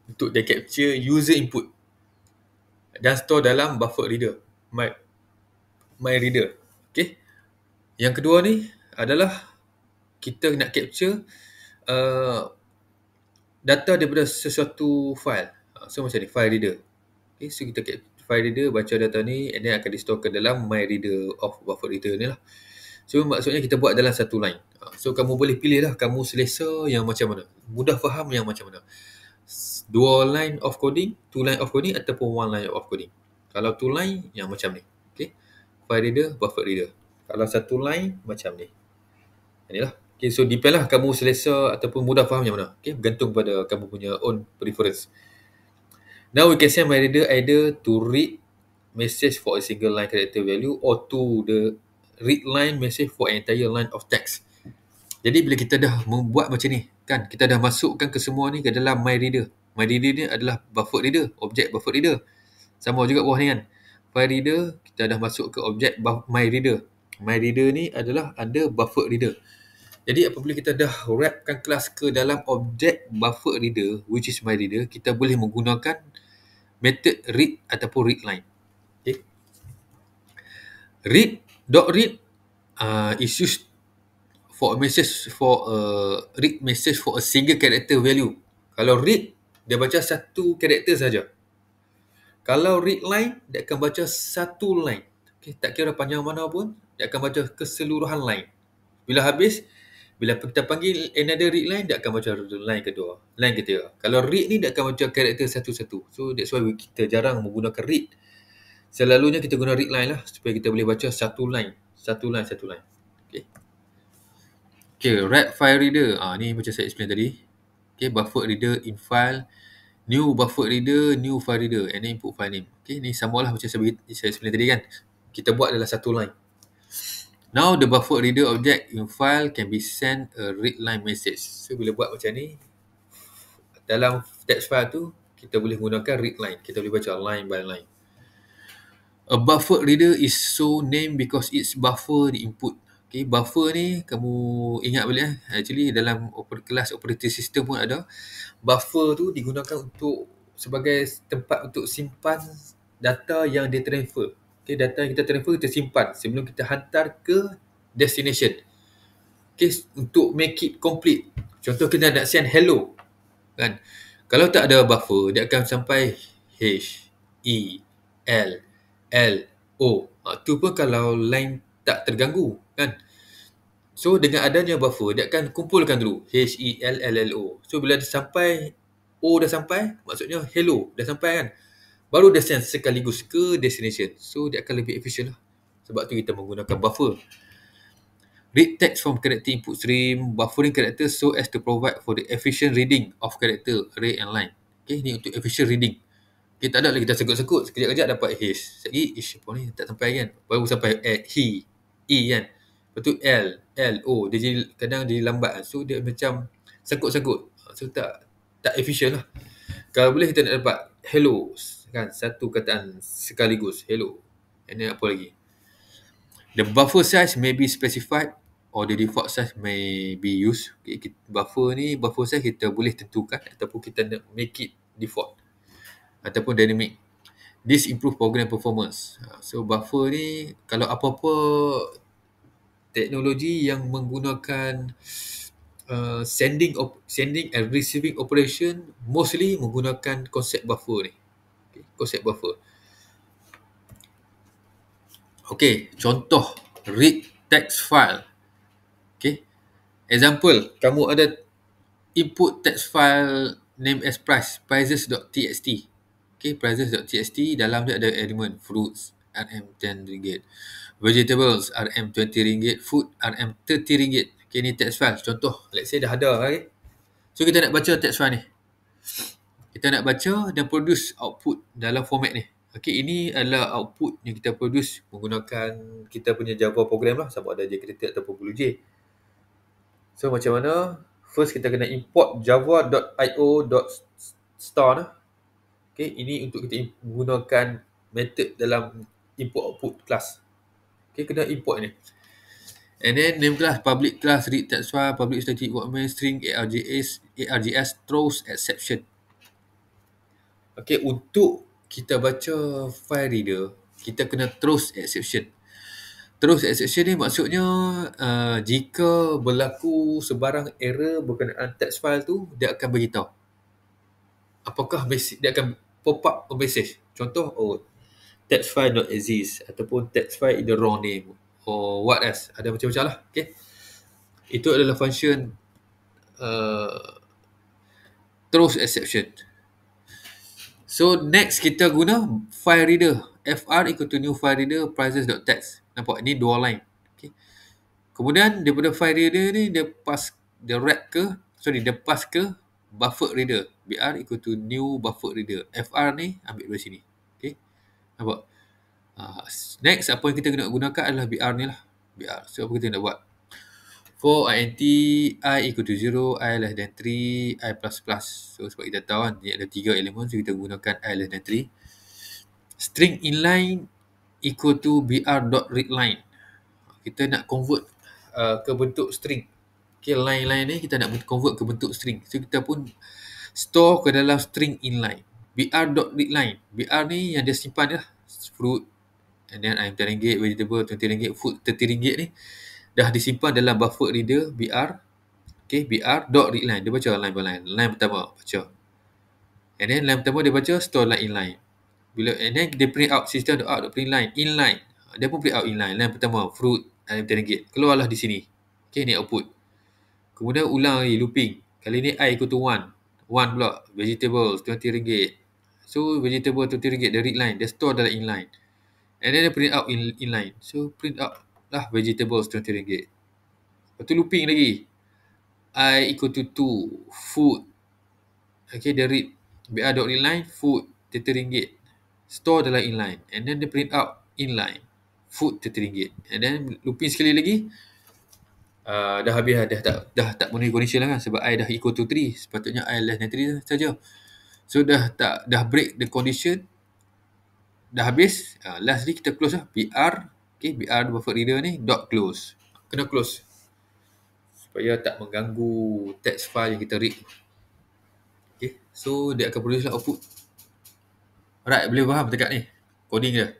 untuk dia capture user input dan store dalam buffer reader my reader. Okay. Yang kedua ni adalah kita nak capture data daripada sesuatu file. So macam ni, file reader. Okay, so kita file reader baca data ni and then akan di-store ke dalam my reader of buffer reader ni lah. So maksudnya kita buat dalam satu line. So kamu boleh pilih lah, kamu selesa yang macam mana. Mudah faham yang macam mana. 2 line of coding, 2 line of coding ataupun 1 line of coding. Kalau 2 line yang macam ni. Okay. File reader, buffer reader. Kalau satu line macam ni. Inilah. Okay, so depend lah kamu selesa ataupun mudah faham yang mana. Okay, bergantung pada kamu punya own preference. Now we can send my reader either to read message for a single line character value or to the read line message for an entire line of text. Jadi bila kita dah membuat macam ni, kan, kita dah masukkan ke semua ni ke dalam my reader. My reader ni adalah buffer reader, objek buffer reader. Sama juga bawah ni kan. File reader, kita dah masuk ke objek my reader. My reader ni adalah under buffer reader. Jadi apabila kita dah wrapkan kelas ke dalam objek buffer reader, which is my reader, kita boleh menggunakan method read ataupun read line. Okay. Read is used for a read message for a single character value. Kalau read, dia baca satu karakter saja. Kalau read line, dia akan baca satu line. Okay, tak kira panjang mana pun, dia akan baca keseluruhan line. Bila habis, bila kita panggil another read line, dia akan baca line kedua, line ketiga. Kalau read ni, dia akan baca karakter satu-satu. So that's why kita jarang menggunakan read. Selalunya kita guna read line lah, supaya kita boleh baca satu line. Okay. Okay, wrap file reader. Ni macam saya explain tadi. Okay, buffer reader in file, new buffer reader, new file reader, and then input file name. Okay, ni sama lah macam saya explain tadi kan. Kita buat dalam satu line. Now, the buffer reader object in file can be sent a read line message. So, bila buat macam ni, dalam text file tu, kita boleh gunakan read line. Kita boleh baca line by line. A buffer reader is so named because it's buffer the input. Okay, buffer ni kamu ingat boleh actually dalam kelas operating system pun ada. Buffer tu digunakan untuk sebagai tempat untuk simpan data yang dia transfer. Okay, data yang kita transfer kita simpan sebelum kita hantar ke destination. Okay, untuk make it complete. Contoh kita nak send hello kan. Kalau tak ada buffer, dia akan sampai H, E, L, L, O. Tu pun kalau line tak terganggu kan. So dengan adanya buffer, dia akan kumpulkan dulu H, E, L, L, L, O. So bila dia sampai O dah sampai, maksudnya hello dah sampai kan. Baru dia send sekaligus ke destination. So dia akan lebih efisien lah. Sebab tu kita menggunakan buffer. Read text from character input stream, buffering character so as to provide for the efficient reading of character, array and line. Okay, ni untuk efficient reading. Okay, tak ada lagi kita sekut-sekut, sekejap-kejap dapat his. Sekejap lagi, apa ni tak sampai kan. Baru sampai he, E kan. Lepas tu L, L, O. Dia jadi, kadang jadi lambat kan. So dia macam sekut-sekut. So tak efficient lah. Kalau boleh kita nak dapat hello kan, satu kataan sekaligus, hello. And then apa lagi? The buffer size may be specified or the default size may be used. Okay, buffer size kita boleh tentukan ataupun kita nak make it default ataupun dynamic. This improve program performance. So buffer ni kalau apa-apa teknologi yang menggunakan sending and receiving operation mostly menggunakan konsep buffer ni. Okay, konsep buffer. Okay, contoh read text file. Okay, example, kamu ada input text file name as prices.txt. Okay, prices.txt, dalam dia ada elemen fruits RM10, vegetables RM20, food RM30. Okay, ni text file. Contoh, let's say dah ada. Okay. So, kita nak baca text file ni. Kita nak baca dan produce output dalam format ni. Okay, ini adalah output yang kita produce menggunakan kita punya Java program lah, sama ada JKT ataupun BlueJ. So, macam mana? First, kita kena import java.io.star lah. Okay, ini untuk kita menggunakan method dalam input output class. Okay, kena import ni. And then name class, public class, read text file, public static workman, string, args, throws, exception. Okay, untuk kita baca file reader, kita kena throws exception. Throws exception ni maksudnya jika berlaku sebarang error berkenaan text file tu, dia akan beritahu. Apakah dia akan pop up a message. Contoh, text file not exist ataupun text file in the wrong name or what else. Ada macam-macam lah. Okay. Itu adalah function throws exception. So next kita guna file reader. fr equal to new file reader prices.text. Nampak? Ini dua line. Okay. Kemudian daripada file reader ni dia pass ke buffer reader. br equal to new buffer reader. fr ni ambil dari sini. Okay. Nampak? Next apa yang kita nak gunakan adalah br ni lah. br. So apa kita nak buat? For int I equal to 0, I less than 3, I plus plus. So sebab kita tahu kan dia ada 3 elemen, so kita gunakan I less than 3. String inline equal to br.readline. Kita nak convert ke bentuk string. Okay, line-line ni kita nak convert ke bentuk string. So kita pun store ke dalam string inline. br.readline. Br ni yang dia simpan lah. Fruit, and then I'm RM10, vegetable RM20, food RM30 ni dah disimpan dalam buffer reader br. Okay, br.readline. Dia baca line by line. Line pertama baca. And then line pertama dia baca store line inline. And then dia print out system.out.print line inline. Dia pun print out inline. Line pertama fruit RM10. Keluarlah di sini. Okay, ni output. Kemudian ulang lagi looping. Kali ni I equal to 1. 1 pula. Vegetables RM20. So vegetable RM20 dia read line. Dia store dalam inline. And then dia print out inline. So print out lah vegetables RM20. Lepas tu looping lagi. I equal to 2. Food. Okay, dia read br.readline food RM30. Store dalam inline. And then dia print out inline. Food RM30. And then looping sekali lagi. Dah habis lah. Dah tak memenuhi condition lah kan. Sebab I dah equal to 3. Sepatutnya I less than 3 saja. So dah break the condition. Dah habis. Lastly kita close lah. br. Okay, br buffer reader ni dot close. Kena close. Supaya tak mengganggu text file yang kita read. Okay, so dia akan produce lah output. Alright, boleh faham dekat ni? Coding dia.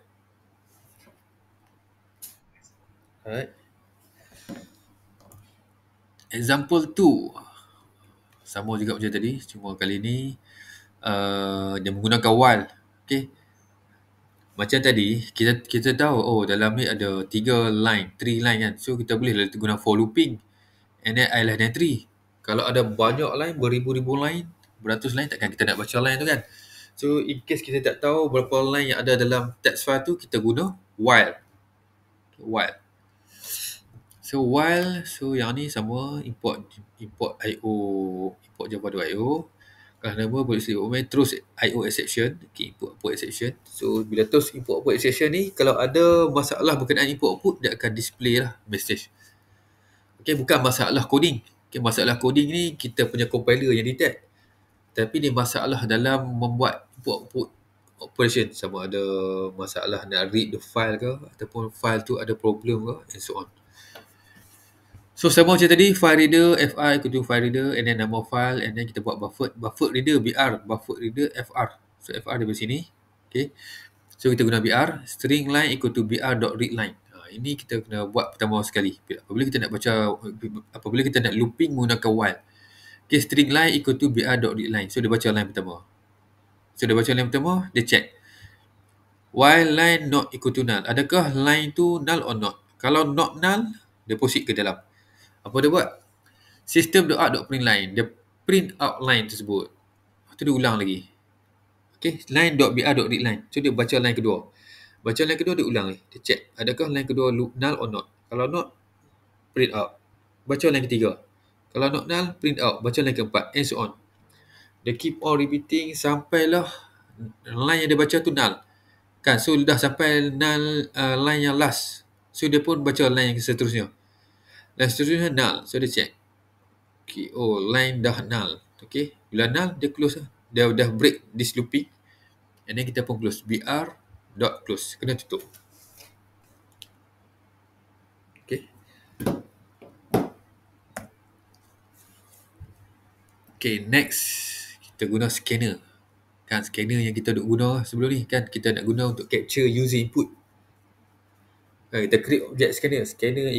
Alright. Example 2 sama juga macam tadi, cuma kali ni dia menggunakan while. Okay, macam tadi kita tahu dalam ni ada 3 line kan, so kita boleh guna for looping and then I less than 3. Kalau ada banyak line, beribu-ribu line, beratus line, takkan kita nak baca line tu kan. So in case kita tak tahu berapa line yang ada dalam text file tu, kita guna while. So yang ni sama, import IO, import java.io. Kalau nama boleh select terus IO exception. Okay, input output exception. So bila terus input output exception ni, kalau ada masalah berkenaan input output, dia akan display lah message. Okay, bukan masalah coding. Okay, masalah coding ni kita punya compiler yang detect. Tapi ni masalah dalam membuat input output operation, sama ada masalah nak read the file ke, ataupun file tu ada problem ke, and so on. So sama macam tadi, file reader fi equal to file reader and then nama file, and then kita buat buffer reader br, buffer reader fr. So fr dari sini. Okay, so kita guna br, string line equal to br.readline. Ini kita kena buat pertama sekali apabila kita nak baca, apabila kita nak looping menggunakan while. Okay, string line equal to br.readline. So dia baca line pertama. Dia check while line not equal to null, adakah line tu null or not. Kalau not null, dia proceed ke dalam. Apa dia buat? System.out.print line. Dia print out line tersebut. Tu dia ulang lagi. Okay, line.br.readline. So dia baca line kedua. Dia ulang lagi. Dia check adakah line kedua null or not. Kalau not, print out. Baca line ketiga. Kalau not null, print out. Baca line keempat, and so on. Dia keep on repeating sampailah line yang dia baca tu null. Kan, so dah sampai null line yang last. So dia pun baca line yang seterusnya. Dan seterusnya null. So dia check. Okay, line dah null. Okay, bila null, dia close lah. Dia dah break this looping. And then kita pun close. br.close. Kena tutup. Okay. Okay, next. Kita guna scanner. Kan, scanner yang kita duk guna sebelum ni. Kan, kita nak guna untuk capture user input. Kita create object scanner. Scanner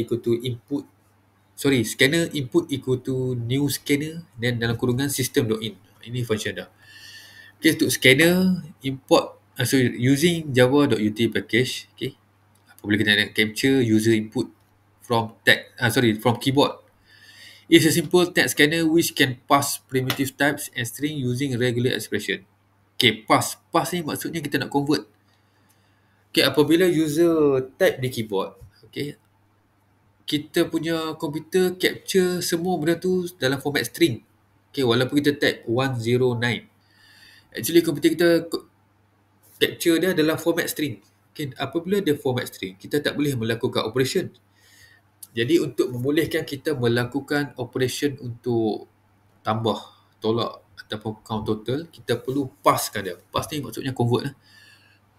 input equal to new scanner, then dalam kurungan system.in. Ini function dah. Okay, untuk scanner import using java.ut package. Okay, apabila kita nak capture user input from keyboard. It's a simple text scanner which can pass primitive types and string using regular expression. Okay, pass ni maksudnya kita nak convert. Okay, apabila user type di keyboard, okay, kita punya komputer capture semua benda tu dalam format string. Okay, walaupun kita type 109. Actually, komputer kita capture dia dalam format string. Okay, apabila dia format string, kita tak boleh melakukan operation. Jadi, untuk membolehkan kita melakukan operation untuk tambah, tolak ataupun count total, kita perlu passkan dia. Pass ni maksudnya convert.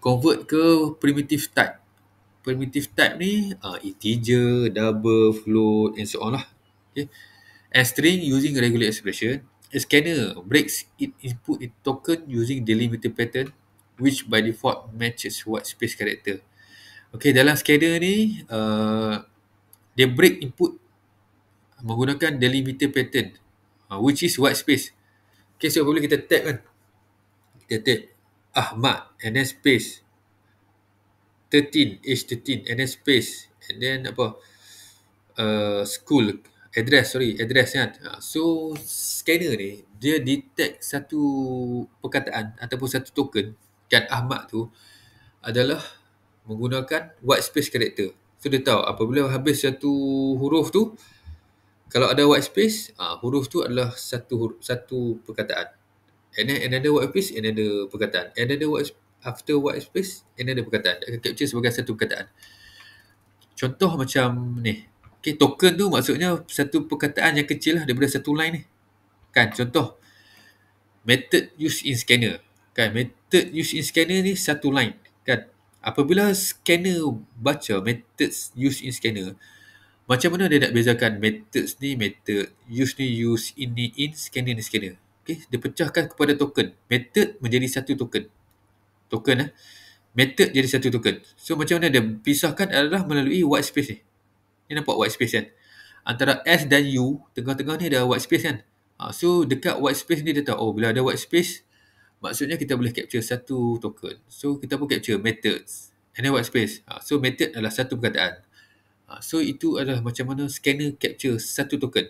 Convert ke primitive type. Primitive type ni integer, double, float, and so on lah. Okay. And string using regular expression. A scanner breaks its input token using delimiter pattern, which by default matches white space character. Okay, dalam scanner ni dia break input menggunakan delimiter pattern, which is white space. Okay, so apabila kita type kan, kita type Ahmad and then space 13, age 13, and then space, and then school, address kan. So scanner ni dia detect satu perkataan ataupun satu token kan, Ahmad tu adalah menggunakan white space character. So dia tahu apabila habis satu huruf tu, kalau ada white space, huruf tu adalah satu perkataan. And then another white space, another perkataan. After white space, another perkataan. Dia akan capture sebagai satu perkataan. Contoh macam ni. Okay, token tu maksudnya satu perkataan yang kecil lah daripada satu line ni. Kan, contoh. Method used in scanner. Kan, method used in scanner ni satu line. Kan, apabila scanner baca methods used in scanner, macam mana dia nak bezakan methods ni method, use ni use, in ni in, scanner ni scanner. Okay, dia pecahkan kepada token. Method menjadi satu token. Method jadi satu token. So macam mana dia pisahkan adalah melalui white space ni. Ni nampak white space kan? Antara S dan U, tengah-tengah ni ada white space kan. So dekat white space ni dia tahu, oh bila ada white space, maksudnya kita boleh capture satu token. So kita pun capture methods and then white space. So method adalah satu perkataan. So itu adalah macam mana scanner capture satu token.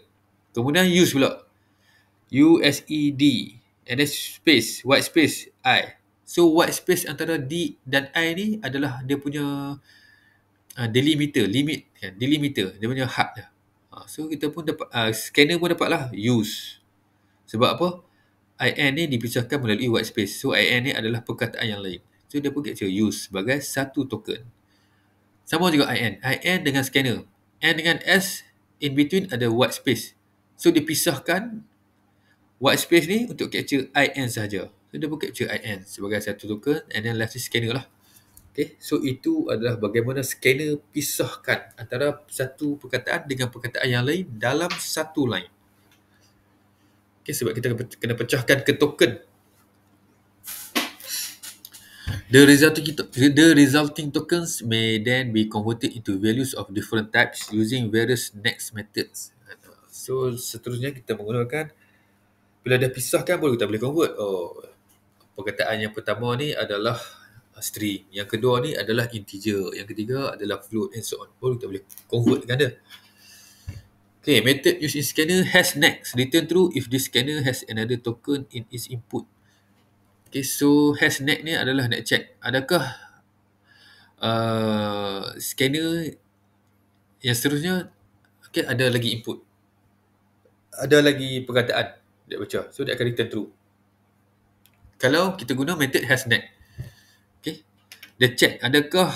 Kemudian use pula. USED and then space, white space I. So white space antara D dan I ni adalah dia punya delimiter, limit kan, delimiter, dia punya had dah. So kita pun dapat, scanner pun dapatlah use. Sebab apa? IN ni dipisahkan melalui white space. So IN ni adalah perkataan yang lain. So dia pun capture use sebagai satu token. Sama juga IN. IN dengan scanner. N dengan S, in between ada white space. So dipisahkan white space ni untuk capture IN saja. So dia pun capture IN sebagai satu token and then last scanner lah. Okay, so itu adalah bagaimana scanner pisahkan antara satu perkataan dengan perkataan yang lain dalam satu line. Okay, sebab kita kena pecahkan ke token. The resulting tokens may then be converted into values of different types using various next methods. So seterusnya kita menggunakan, bila dah pisahkan baru kita boleh convert. Oh, perkataan yang pertama ni adalah string, yang kedua ni adalah integer, yang ketiga adalah float and so on. Baru kita boleh convert dengan dia. Okay, method used in scanner has next return true if this scanner has another token in its input. Okay, so has next ni adalah nak check adakah scanner yang seterusnya ada lagi input, ada lagi perkataan dia baca, so dia akan return true kalau kita guna method has next. Okay, dia check adakah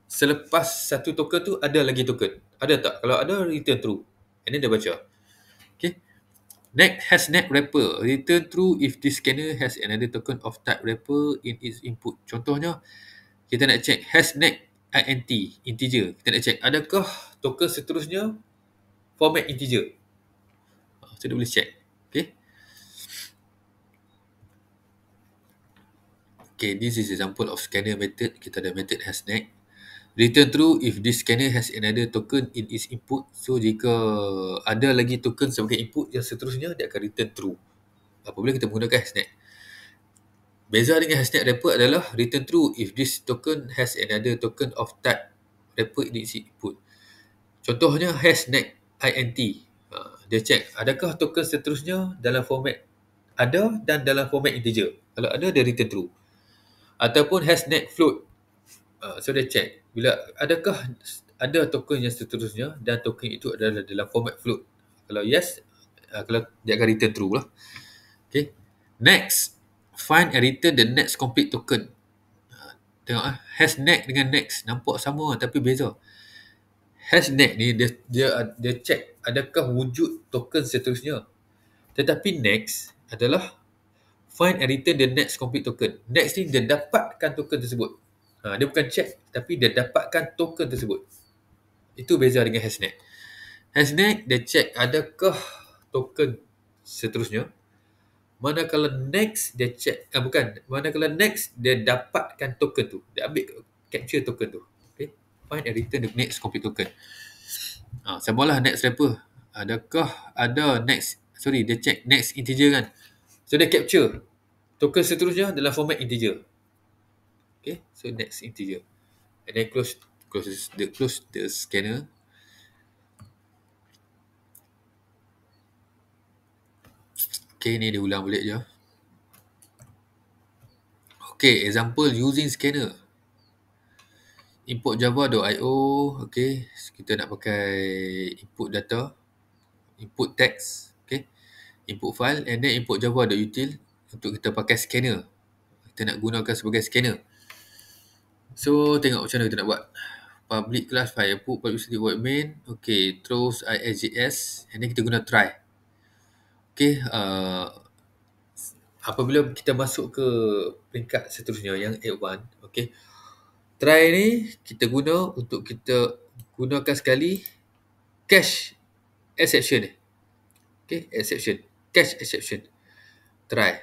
selepas satu token tu ada lagi token, ada tak? Kalau ada, return true and then dia baca. Okay, next has next wrapper return true if this scanner has another token of type wrapper in its input. Contohnya kita nak check has next int integer, kita nak check adakah token seterusnya format integer. So dia boleh check. Okay, this is example of scanner method. Kita ada method has next return true if this scanner has another token in its input. So jika ada lagi token sebagai input yang seterusnya, dia akan return true apabila kita menggunakan has next. Beza dengan has next wrapper adalah return true if this token has another token of type wrapper in its input. Contohnya has next int. Dia check adakah token seterusnya dalam format ada dan dalam format integer. Kalau ada, dia return true. Ataupun has next float. So dia check bila adakah ada token yang seterusnya dan token itu adalah dalam format float. Kalau yes, kalau dia akan return true lah. Okay. Next, find and return the next complete token. Tengok has next dengan next nampak sama tapi beza. Has next ni dia check adakah wujud token seterusnya. Tetapi next adalah find and return the next complete token. Next ni dia dapatkan token tersebut. Dia bukan check tapi dia dapatkan token tersebut. Itu beza dengan has next. Has next dia check adakah token seterusnya. Manakala next dia check manakala next dia dapatkan token tu. Dia ambil capture token tu. Okay. Find and return the next complete token. Samalah next wrapper. Adakah ada dia check next integer kan. So dia capture token seterusnya dalam format integer. Okay, so next integer. And then close the scanner. Okay, ni dia ulang balik je. Okay, example using scanner. Import java.io. Okay, kita nak pakai input data, input text, okay, input file and then import java.util untuk kita pakai scanner. Kita nak gunakan sebagai scanner. So, tengok macam mana kita nak buat. Public class file input, public void main. Okay, throws ISJS and then kita guna try. Okay, apabila kita masuk ke peringkat seterusnya yang A1, okay, try ni kita guna untuk kita gunakan sekali cache exception ni. Okay, exception, cache exception, try.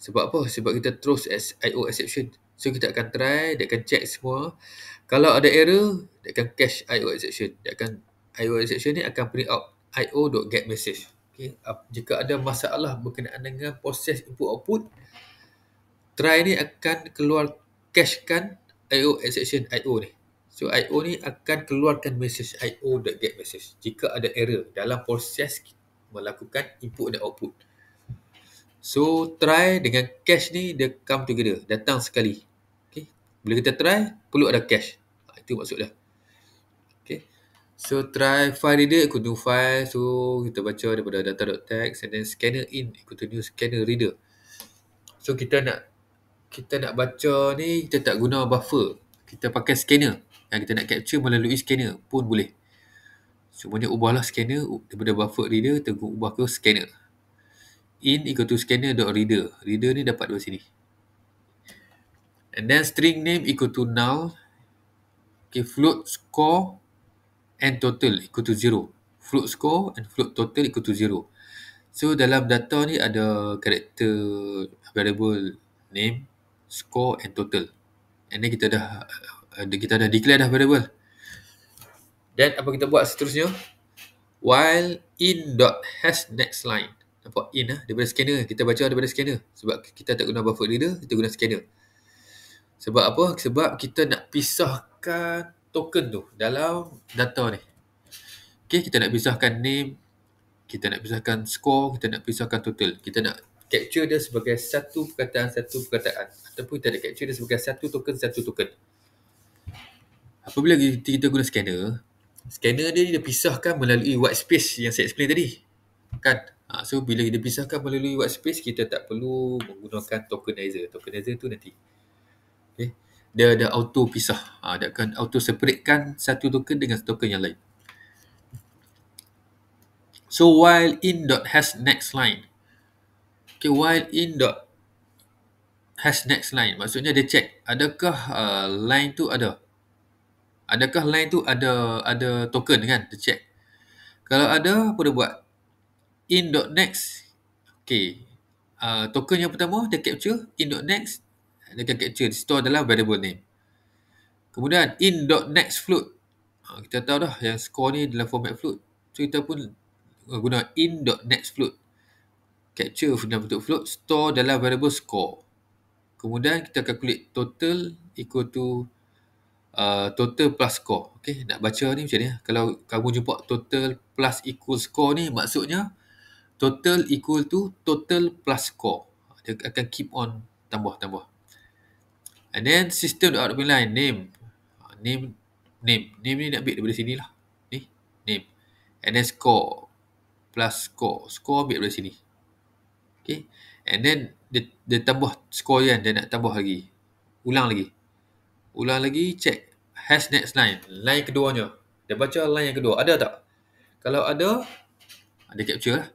Sebab apa? Sebab kita throws as IO exception. So kita akan try, dia akan check semua. Kalau ada error, dia akan cache IO exception. Dia akan IO exception ni akan print out io.getMessage. Okay. Jika ada masalah berkenaan dengan proses input output, try ni akan keluar cachekan IO exception IO ni. So IO ni akan keluarkan message io.getMessage jika ada error dalam proses melakukan input dan output. So try dengan cache ni dia come together, datang sekali. Okay. Bila kita try perlu ada cache. Itu maksud dia. Okay. So try file reader equal to file. So kita baca daripada data.txt and then scanner in equal to new scanner reader. So kita nak baca ni, kita tak guna buffer. Kita pakai scanner. Yang kita nak capture melalui scanner pun boleh. Semuanya ubahlah scanner daripada buffer reader, kita ubah ke scanner. In equal to scanner.reader. Reader ni dapat dari sini. And then string name equal to null. Okay, float score and total equal to 0. Float score and float total equal to 0. So dalam data ni ada karakter variable name, score and total. And then kita dah declare dah variable. Then apa kita buat seterusnya? While in.has next line. Nampak in daripada scanner. Kita baca daripada scanner. Sebab kita tak guna buffer reader, kita guna scanner. Sebab apa? Sebab kita nak pisahkan token tu dalam data ni. Okay, kita nak pisahkan name, kita nak pisahkan score, kita nak pisahkan total. Kita nak capture dia sebagai satu perkataan. Ataupun kita nak capture dia sebagai satu token. Apabila kita guna scanner dia pisahkan melalui white space yang saya explain tadi. Kan? So bila dia pisahkan melalui white space, kita tak perlu menggunakan tokenizer. Tokenizer tu nanti. Okay. Dia ada auto pisah. Dia akan auto separatekan satu token dengan token yang lain. So while in.has next line. Okay, while in.has next line. Maksudnya dia check adakah line tu ada. Adakah line tu ada token kan? Dia check. Kalau ada, apa dia buat? In.next. Okay. Token yang pertama dia capture. In.next dia akan capture. Store dalam variable name. Kemudian in.next float. Kita tahu dah yang score ni dalam format float. So kita pun guna in.next float. Capture dalam bentuk float. Store dalam variable score. Kemudian kita calculate total equal to total plus score. Okay, nak baca ni macam ni. Kalau kamu jumpa total plus equal score ni, maksudnya total equal to total plus score. Dia akan keep on tambah. And then system.out.println name. Name ni nak ambil daripada sini lah. Ni, name. And then score plus score. Score ambil daripada sini. Okay. And then dia tambah score kan. Dia nak tambah lagi. Ulang lagi, check. Has next line. Line keduanya. Dia baca line yang kedua. Ada tak? Kalau ada, dia capture lah.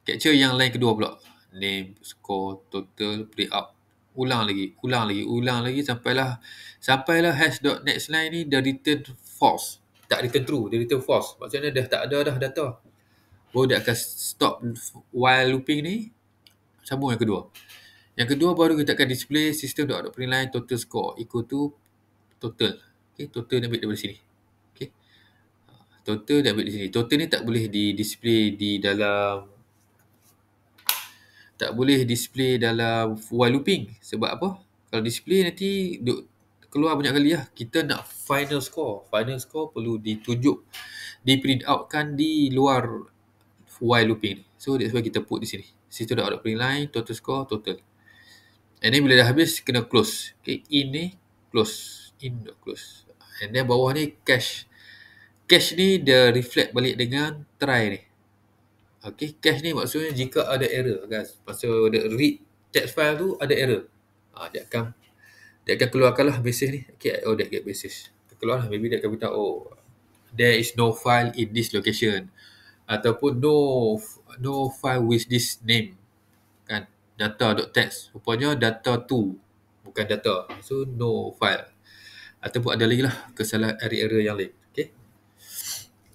Capture yang line kedua pula. Name, score, total, print out. Ulang lagi sampailah hash.next line ni dah return false. Tak return true, dia return false. Maksudnya dah tak ada dah data. Baru dia akan stop while looping ni. Sambung yang kedua. Yang kedua baru kita akan display system.out.println total score equal to total. Okay, total dia ambil daripada sini. Okay. Total dia ambil di sini. Total ni tak boleh di-display di dalam while looping. Sebab apa? Kalau display nanti keluar banyak kali lah. Kita nak final score. Final score perlu ditunjuk, di print out kan di luar while looping. So that's why kita put di sini. System.out.println total score, total. And then bila dah habis, kena close. Okay, in ni close. Close. And then bawah ni cache. Cache ni dia reflect balik dengan try ni. Okay, cache ni maksudnya jika ada error, guys. Masa dia read text file tu ada error. Dia akan keluarkanlah message ni. Okay, that get message. Keluarlah, maybe dia akan beritahu, there is no file in this location. Ataupun no file with this name. Kan, data.txt. Rupanya data tu, bukan data. So, no file. Ataupun ada lagi lah kesalahan error yang lain. Okay.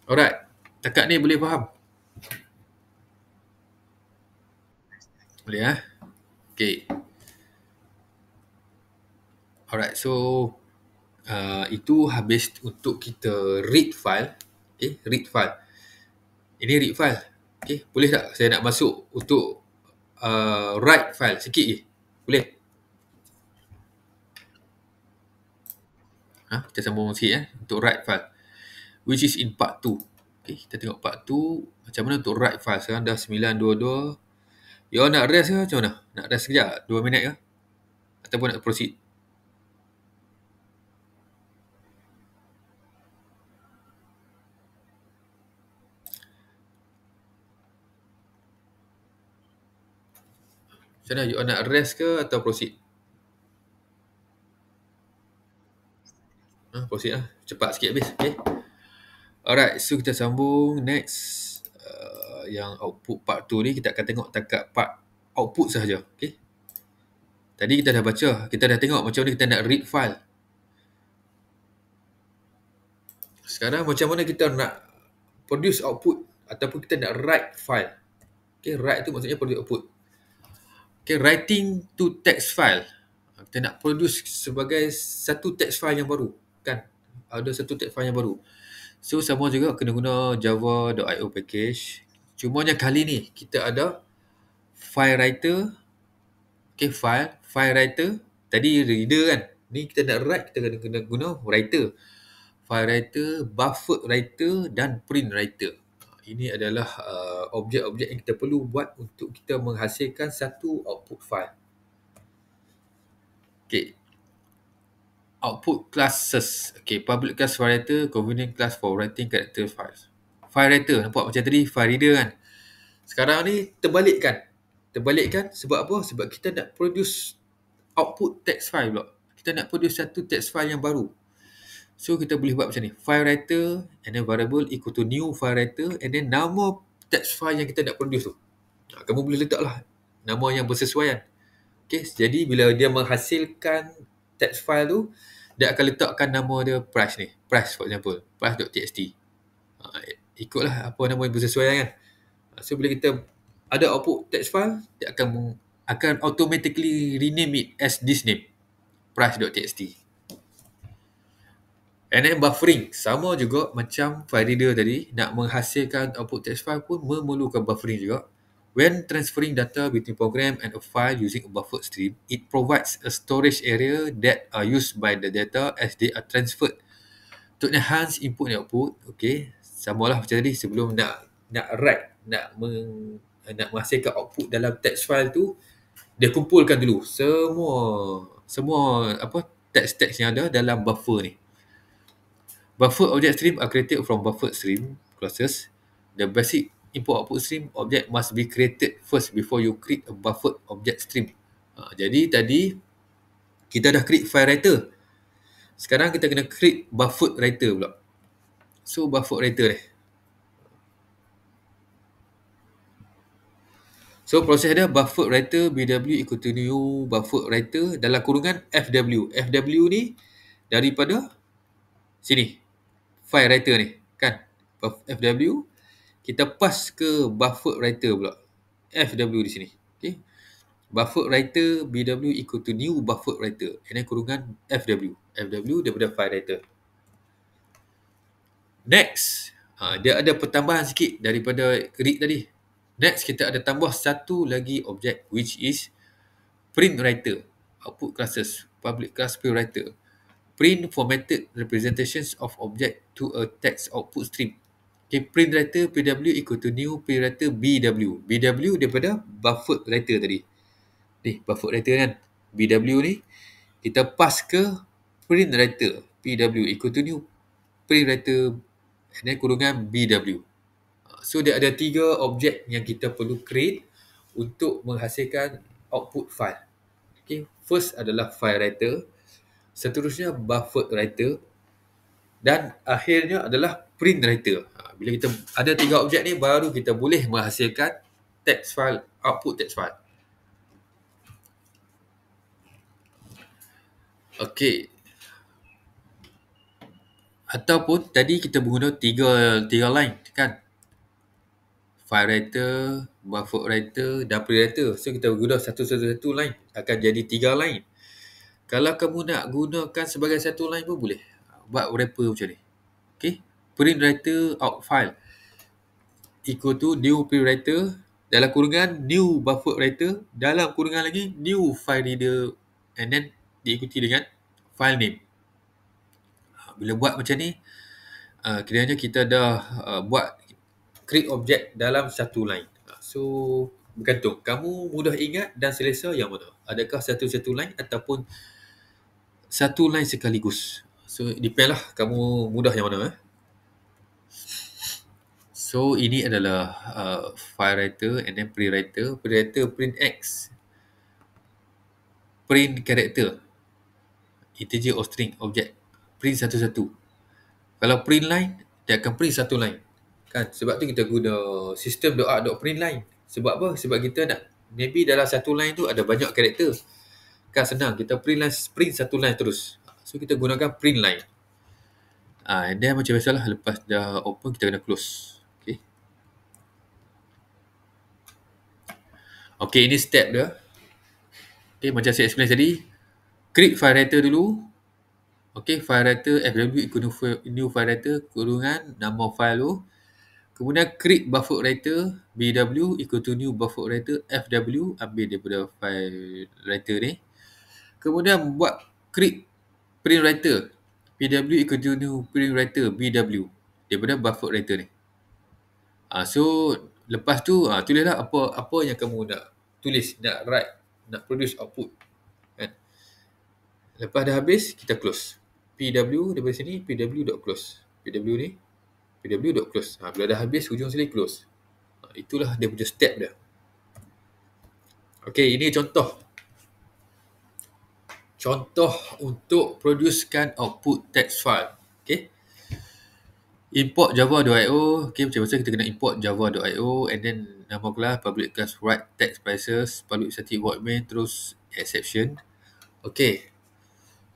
Alright. Takat ni boleh faham? Boleh ya? Okay. Alright, so itu habis untuk kita read file. Okay, read file. Ini read file. Okay, boleh tak saya nak masuk untuk write file sikit je? Boleh? Kita sambung sikit untuk write file. Which is in part 2. Okay, kita tengok part 2 macam mana untuk write file. Sekarang dah 9.22. You all nak rest ke macam mana? Nak rest sekejap? 2 minit ke? Ataupun nak proceed? Macam mana? You all nak rest ke atau proceed? Proceed lah. Cepat sikit habis. Okay. Alright, so kita sambung next. Yang output part 2 ni kita akan tengok takat part output sahaja. Okay. Tadi kita dah baca, kita dah tengok macam mana kita nak read file. Sekarang macam mana kita nak produce output ataupun kita nak write file. Okay, write tu maksudnya produce output. Okay, writing to text file. Kita nak produce sebagai satu text file yang baru. Kan? Ada satu text file yang baru. So, sama juga kena guna java.io package. Cumanya kali ni, kita ada file writer. Okay, file writer. Tadi reader kan. Ni kita nak write, kita kena guna writer. File writer, buffer writer dan print writer. Ini adalah objek-objek yang kita perlu buat untuk kita menghasilkan satu output file. Okay. Output classes. Okay, public class file writer, convenient class for writing character files. File writer, nampak macam tadi file reader kan. Sekarang ni terbalikkan. Terbalikkan sebab apa? Sebab kita nak produce output text file pula. Kita nak produce satu text file yang baru. So kita boleh buat macam ni. File writer and then variable equal to new file writer and then nama text file yang kita nak produce tu. Kamu boleh letaklah nama yang bersesuaian. Okay, jadi bila dia menghasilkan text file tu, dia akan letakkan nama dia price ni. Price for example. Price.txt. Ikutlah apa nama yang bersesuaian kan. So bila kita ada output text file, dia akan automatically rename it as this name. Price.txt. And then buffering. Sama juga macam file reader tadi. Nak menghasilkan output text file pun memerlukan buffering juga. When transferring data between program and a file using a buffer stream, it provides a storage area that are used by the data as they are transferred. To enhance input and output, okay, samalah macam tadi sebelum nak write, nak menghasilkan output dalam text file tu, dia kumpulkan dulu semua teks-teks yang ada dalam buffer ni. Buffer object stream are created from buffer stream classes. The basic input-output stream object must be created first before you create a buffer object stream. Jadi tadi kita dah create file writer. Sekarang kita kena create buffer writer pula. So buffer writer ni. So proses dia buffer writer BW equal to new buffer writer dalam kurungan FW. FW ni daripada sini. File writer ni kan. FW kita pass ke buffer writer pula. FW di sini. Okay. Buffer writer BW equal to new buffer writer. And then kurungan FW. FW daripada file writer. Next. Dia ada pertambahan sikit daripada read tadi. Next kita ada tambah satu lagi objek which is print writer. Output classes. Public class print writer. Print formatted representations of object to a text output stream. Okay, print writer PW equal to new print writer BW. BW daripada buffer writer tadi. Ni, buffer writer kan. BW ni, kita pass ke print writer. PW equal to new print writer and then kurungan BW. So, dia ada 3 objek yang kita perlu create untuk menghasilkan output file. Okay, first adalah file writer. Seterusnya buffer writer dan akhirnya adalah print writer. Bila kita ada 3 objek ni baru kita boleh menghasilkan text file, output text file. Okey. Ataupun tadi kita guna tiga line kan. File writer, buffer writer dan print writer. So kita guna satu line akan jadi 3 line. Kalau kamu nak gunakan sebagai satu line pun boleh. Buat wrapper macam ni. Okay. print writer out file equal to new print writer dalam kurungan new buffer writer dalam kurungan lagi new file reader, and then diikuti dengan file name. Bila buat macam ni, kiranya kita dah buat create object dalam satu line. So bergantung kamu mudah ingat dan selesa yang mana, adakah satu-satu line ataupun satu line sekaligus. So depend lah kamu mudah yang mana. So ini adalah file writer and then print writer. Print writer print X, print character, integer or string object, print satu-satu. Kalau print line, dia akan print satu line. Kan? Sebab tu kita guna system.out.print line. Sebab apa? Sebab kita nak, maybe dalam satu line tu ada banyak karakter. Kan senang, kita print satu line terus. So kita gunakan print line. And then macam biasalah, lepas dah open kita kena close. Okay, ini step dia. Okay, macam saya explain tadi, create file writer dulu. Okay, file writer fw equal new file writer kurungan nama file tu. Kemudian create buffer writer bw equal to new buffer writer fw, ambil daripada file writer ni. Kemudian buat create print writer pw equal to new print writer bw daripada buffer writer ni. So lepas tu tulislah apa yang kamu nak tulis, nak write, nak produce output. Kan? Lepas dah habis, kita close. PW daripada sini, pw.close. PW ni, pw.close. Bila dah habis, hujung sini close. Itulah dia punya step dia. Okay, ini contoh. Contoh untuk producekan output text file. Okay. Import java.io. Okay, macam biasa kita kena import java.io and then nama kelas, public class write text prices, public static void main, terus exception. Okay.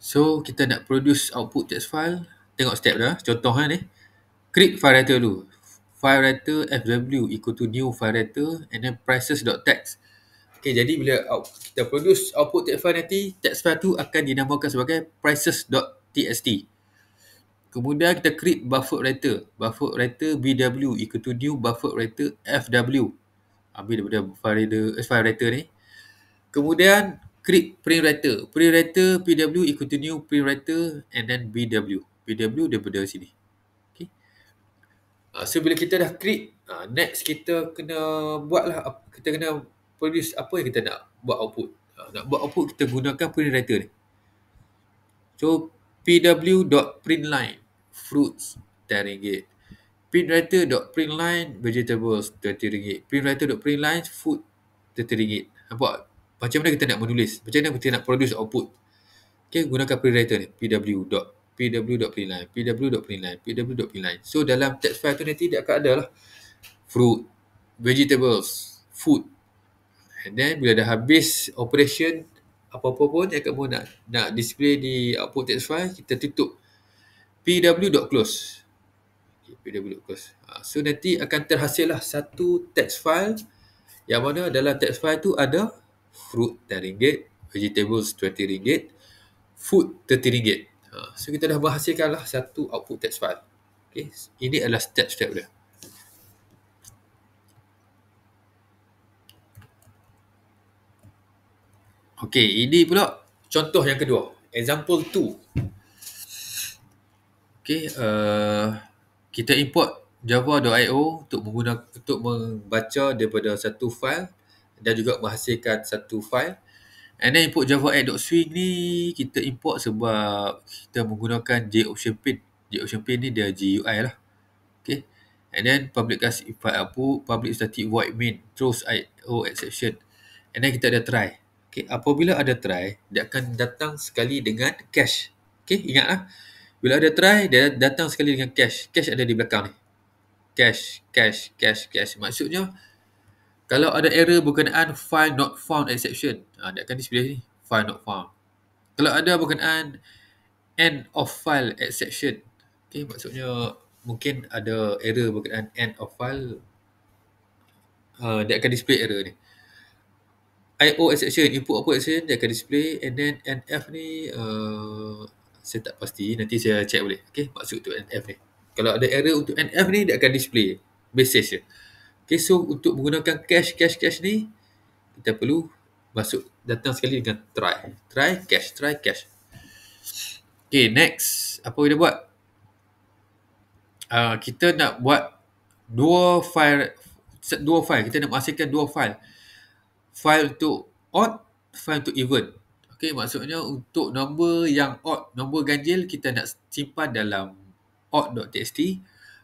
So, kita nak produce output text file. Tengok step dah. Contohnya ni. Create file writer dulu. File writer fw equal to new file writer and then prices.text. Okay, jadi bila kita produce output text file nanti, text file tu akan dinamakan sebagai prices.txt. Kemudian kita create buffer writer. Buffer writer bw equal to new buffer writer fw. Ambil daripada file writer ni. Kemudian create print writer. Print writer pw equal to new print writer and then bw. Bw daripada sini. Okay. So bila kita dah create, next kita kena buatlah, kita kena produce apa yang kita nak buat output. Nak buat output kita gunakan print writer ni. So pw.printline fruits RM10. Printwriter.printline vegetables RM20. Printwriter.printline food RM30. Nampak? Macam mana kita nak menulis? Macam mana kita nak produce output? Okay, gunakan printwriter ni. pw.printline, pw.printline, pw.printline. So dalam text file tu nanti dia akan ada lah fruit, vegetables, food. And then bila dah habis operation apa-apa pun yang kamu nak display di output text file, kita tutup pw.close. Okay, pw.close. So nanti akan terhasillah satu text file yang mana dalam text file tu ada fruit RM10, vegetables RM20, food RM30. So kita dah menghasilkanlah satu output text file. Okay, ini adalah step-step dia. Okay, ini pula contoh yang kedua. Example 2. Okay, kita import java.io untuk membaca daripada satu file dan juga menghasilkan satu file. And then import java.add.swing ni kita import sebab kita menggunakan JOptionPin. JOptionPin ni dia GUI lah. Okay. And then public class file output, public static void main, throws IO exception. And then kita ada try. Okay, apabila ada try, dia akan datang sekali dengan cache. Okay, ingatlah. Bila ada try, dia datang sekali dengan cache. Cache ada di belakang ni. Cache. Maksudnya, kalau ada error berkenaan file not found exception, dia akan display ni, file not found. Kalau ada berkenaan end of file exception, okay, maksudnya mungkin ada error berkenaan end of file, dia akan display error ni. IO exception, input output exception, dia akan display. And then NF ni saya tak pasti, nanti saya check boleh. Okay, maksud tu NF ni. Kalau ada error untuk NF ni, dia akan display message je. Okay, so untuk menggunakan cache ni, kita perlu masuk datang sekali dengan try cache. Okay, next apa kita buat? Kita nak buat dua file. Kita nak menghasilkan dua file. File untuk odd, file untuk even. Okay, maksudnya untuk nombor yang odd, nombor ganjil, kita nak simpan dalam odd.txt.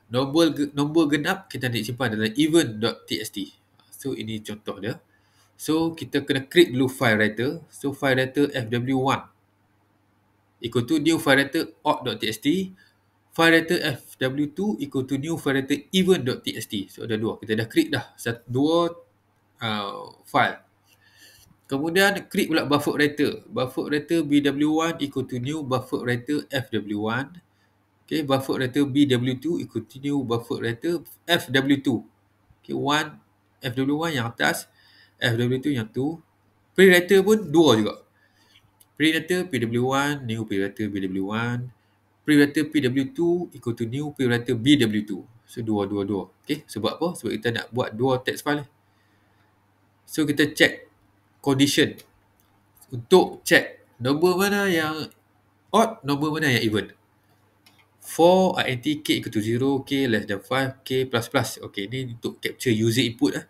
Nombor genap kita nak simpan dalam even.txt. So ini contoh dia. So kita kena create dulu file writer. So file writer fw1 equal to new file writer odd.txt. File writer fw2 equal to new file writer even.txt. So ada dua. Kita dah create dah dua file. Kemudian create pula buffer writer. Buffer writer bw1 equal to new buffer writer fw1. Okay, buffer writer bw2 equal to new buffer writer fw2. Okay, fw1 yang atas, fw2 yang tu. Prewriter pun dua juga. Prewriter pw1, new prewriter bw1. Prewriter pw2 equal to new prewriter bw2. So dua. Okay, sebab apa? Sebab kita nak buat dua text file. So kita check condition untuk check nombor mana yang odd, nombor mana yang even. For int k equal to 0, k less than 5, k plus plus. Okay, ni untuk capture user input lah.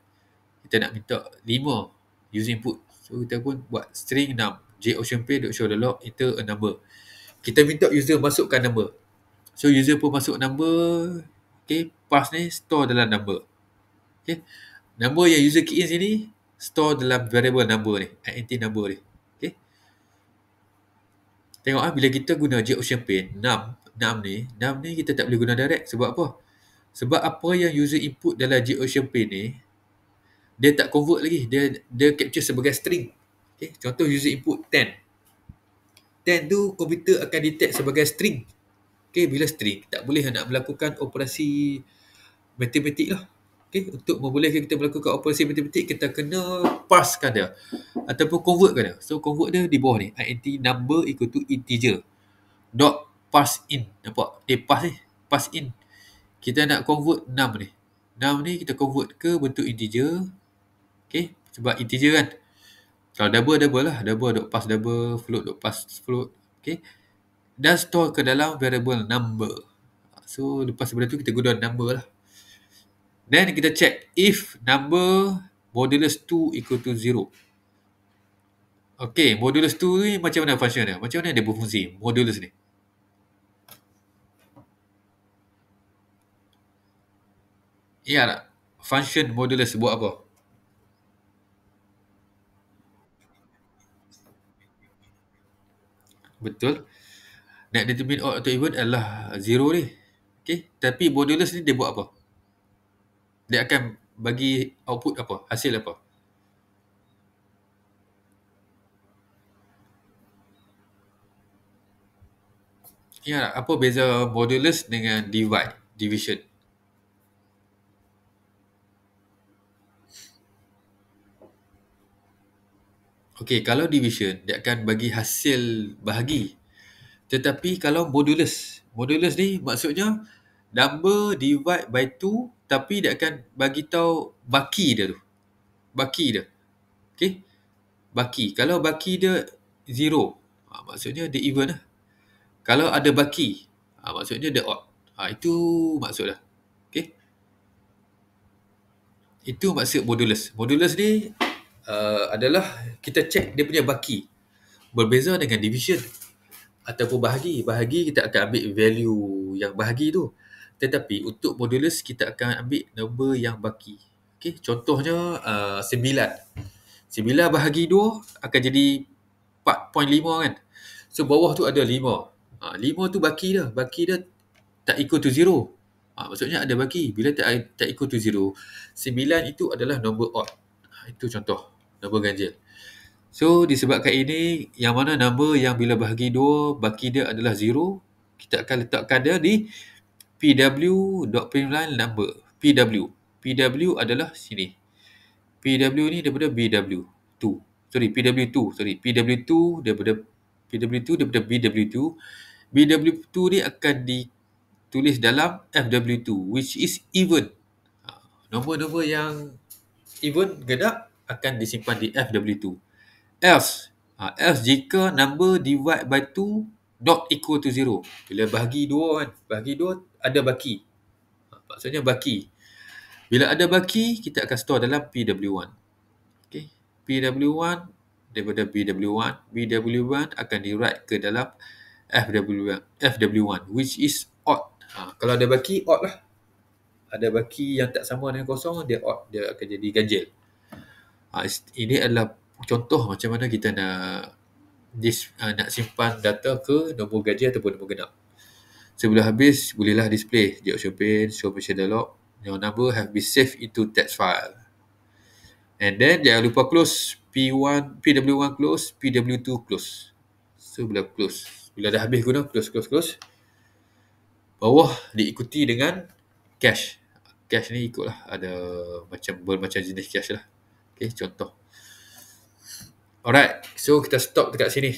Kita nak minta 5 user input. So kita pun buat string num joceanpay.showTheLog, enter a number. Kita minta user masukkan number. So user pun masuk number. Okay, pass ni store dalam number. Okay, number yang user key in sini store dalam variable number ni, int number ni. Okay, tengok bila kita guna joceanpay num ni kita tak boleh guna direct. Sebab apa? Sebab apa yang user input dalam joceanpay ni, dia tak convert lagi. Dia capture sebagai string. Okay, contoh user input 10. 10 tu komputer akan detect sebagai string. Okay, bila string, tak boleh nak melakukan operasi matematik lah. Okay, untuk membolehkan kita melakukan operasi matematik, kita kena passkan dia ataupun convertkan dia. So convert dia di bawah ni, int number equal to integer dot pass in. Nampak? Pass in. Kita nak convert num ni. Num ni kita convert ke bentuk integer. Okay, sebab integer kan. Kalau double lah. Double dot pass double, float dot pass float. Okay, dan store ke dalam variable number. So lepas daripada tu kita guna number lah. Then kita check if number modulus 2 equal to 0. Okay, modulus 2 ni macam mana function dia? Macam mana dia berfungsi, modulus ni? Ya tak? Function modulus buat apa? Betul. Nak determine odd atau even adalah 0 ni. Okay, tapi modulus ni dia buat apa? Dia akan bagi output apa? Hasil apa? Ya, apa beza modulus dengan division? Okey, kalau division, dia akan bagi hasil bahagi. Tetapi kalau modulus ni maksudnya number divide by 2, tapi dia akan bagi tahu baki dia tu. Baki dia. Okey? Baki. Kalau baki dia 0, maksudnya dia even lah. Kalau ada baki, maksudnya dia odd. Itu maksud dia. Okey? Itu maksud modulus. Modulus ni adalah kita check dia punya baki. Berbeza dengan division ataupun bahagi. Bahagi kita akan ambil value yang bahagi tu. Tetapi untuk modulus kita akan ambil nombor yang baki. Okey, contohnya 9. 9 bahagi 2 akan jadi 4.5 kan. So bawah tu ada 5. 5 tu baki dia. Baki dia tak equal to 0. Maksudnya ada baki. Bila tak equal to 0, 9 itu adalah nombor odd. Itu contoh nombor ganjil. So disebabkan ini, yang mana number yang bila bahagi 2, baki dia adalah 0, kita akan letakkan dia di pw.primline number. PW adalah sini. PW ni daripada BW2. PW2 daripada BW2. BW2 ni akan tulis dalam FW2 which is even. Nombor-nombor yang even genap akan disimpan di FW2. Else jika number divide by 2 not equal to 0. Bila bahagi 2 kan, bahagi 2 ada baki. Maksudnya baki. Bila ada baki, kita akan store dalam PW1. Okay. PW1 daripada BW1. BW1 akan di-write ke dalam FW1 which is odd. Kalau ada baki, odd lah. Ada baki yang tak sama dengan kosong, dia odd. Dia akan jadi ganjil. Ini adalah contoh macam mana kita nak simpan data ke nombor ganjil ataupun nombor genap. Sebelum habis, bolehlah display di option pane, show option dialog. Your number have been saved into text file. And then jangan lupa close P1, PW1 close, PW2 close. So bila close, bila dah habis guna, close. Bawah diikuti dengan cache. Cache ni ikutlah, ada bermacam jenis cache lah. Okay, contoh. Alright, so kita stop dekat sini.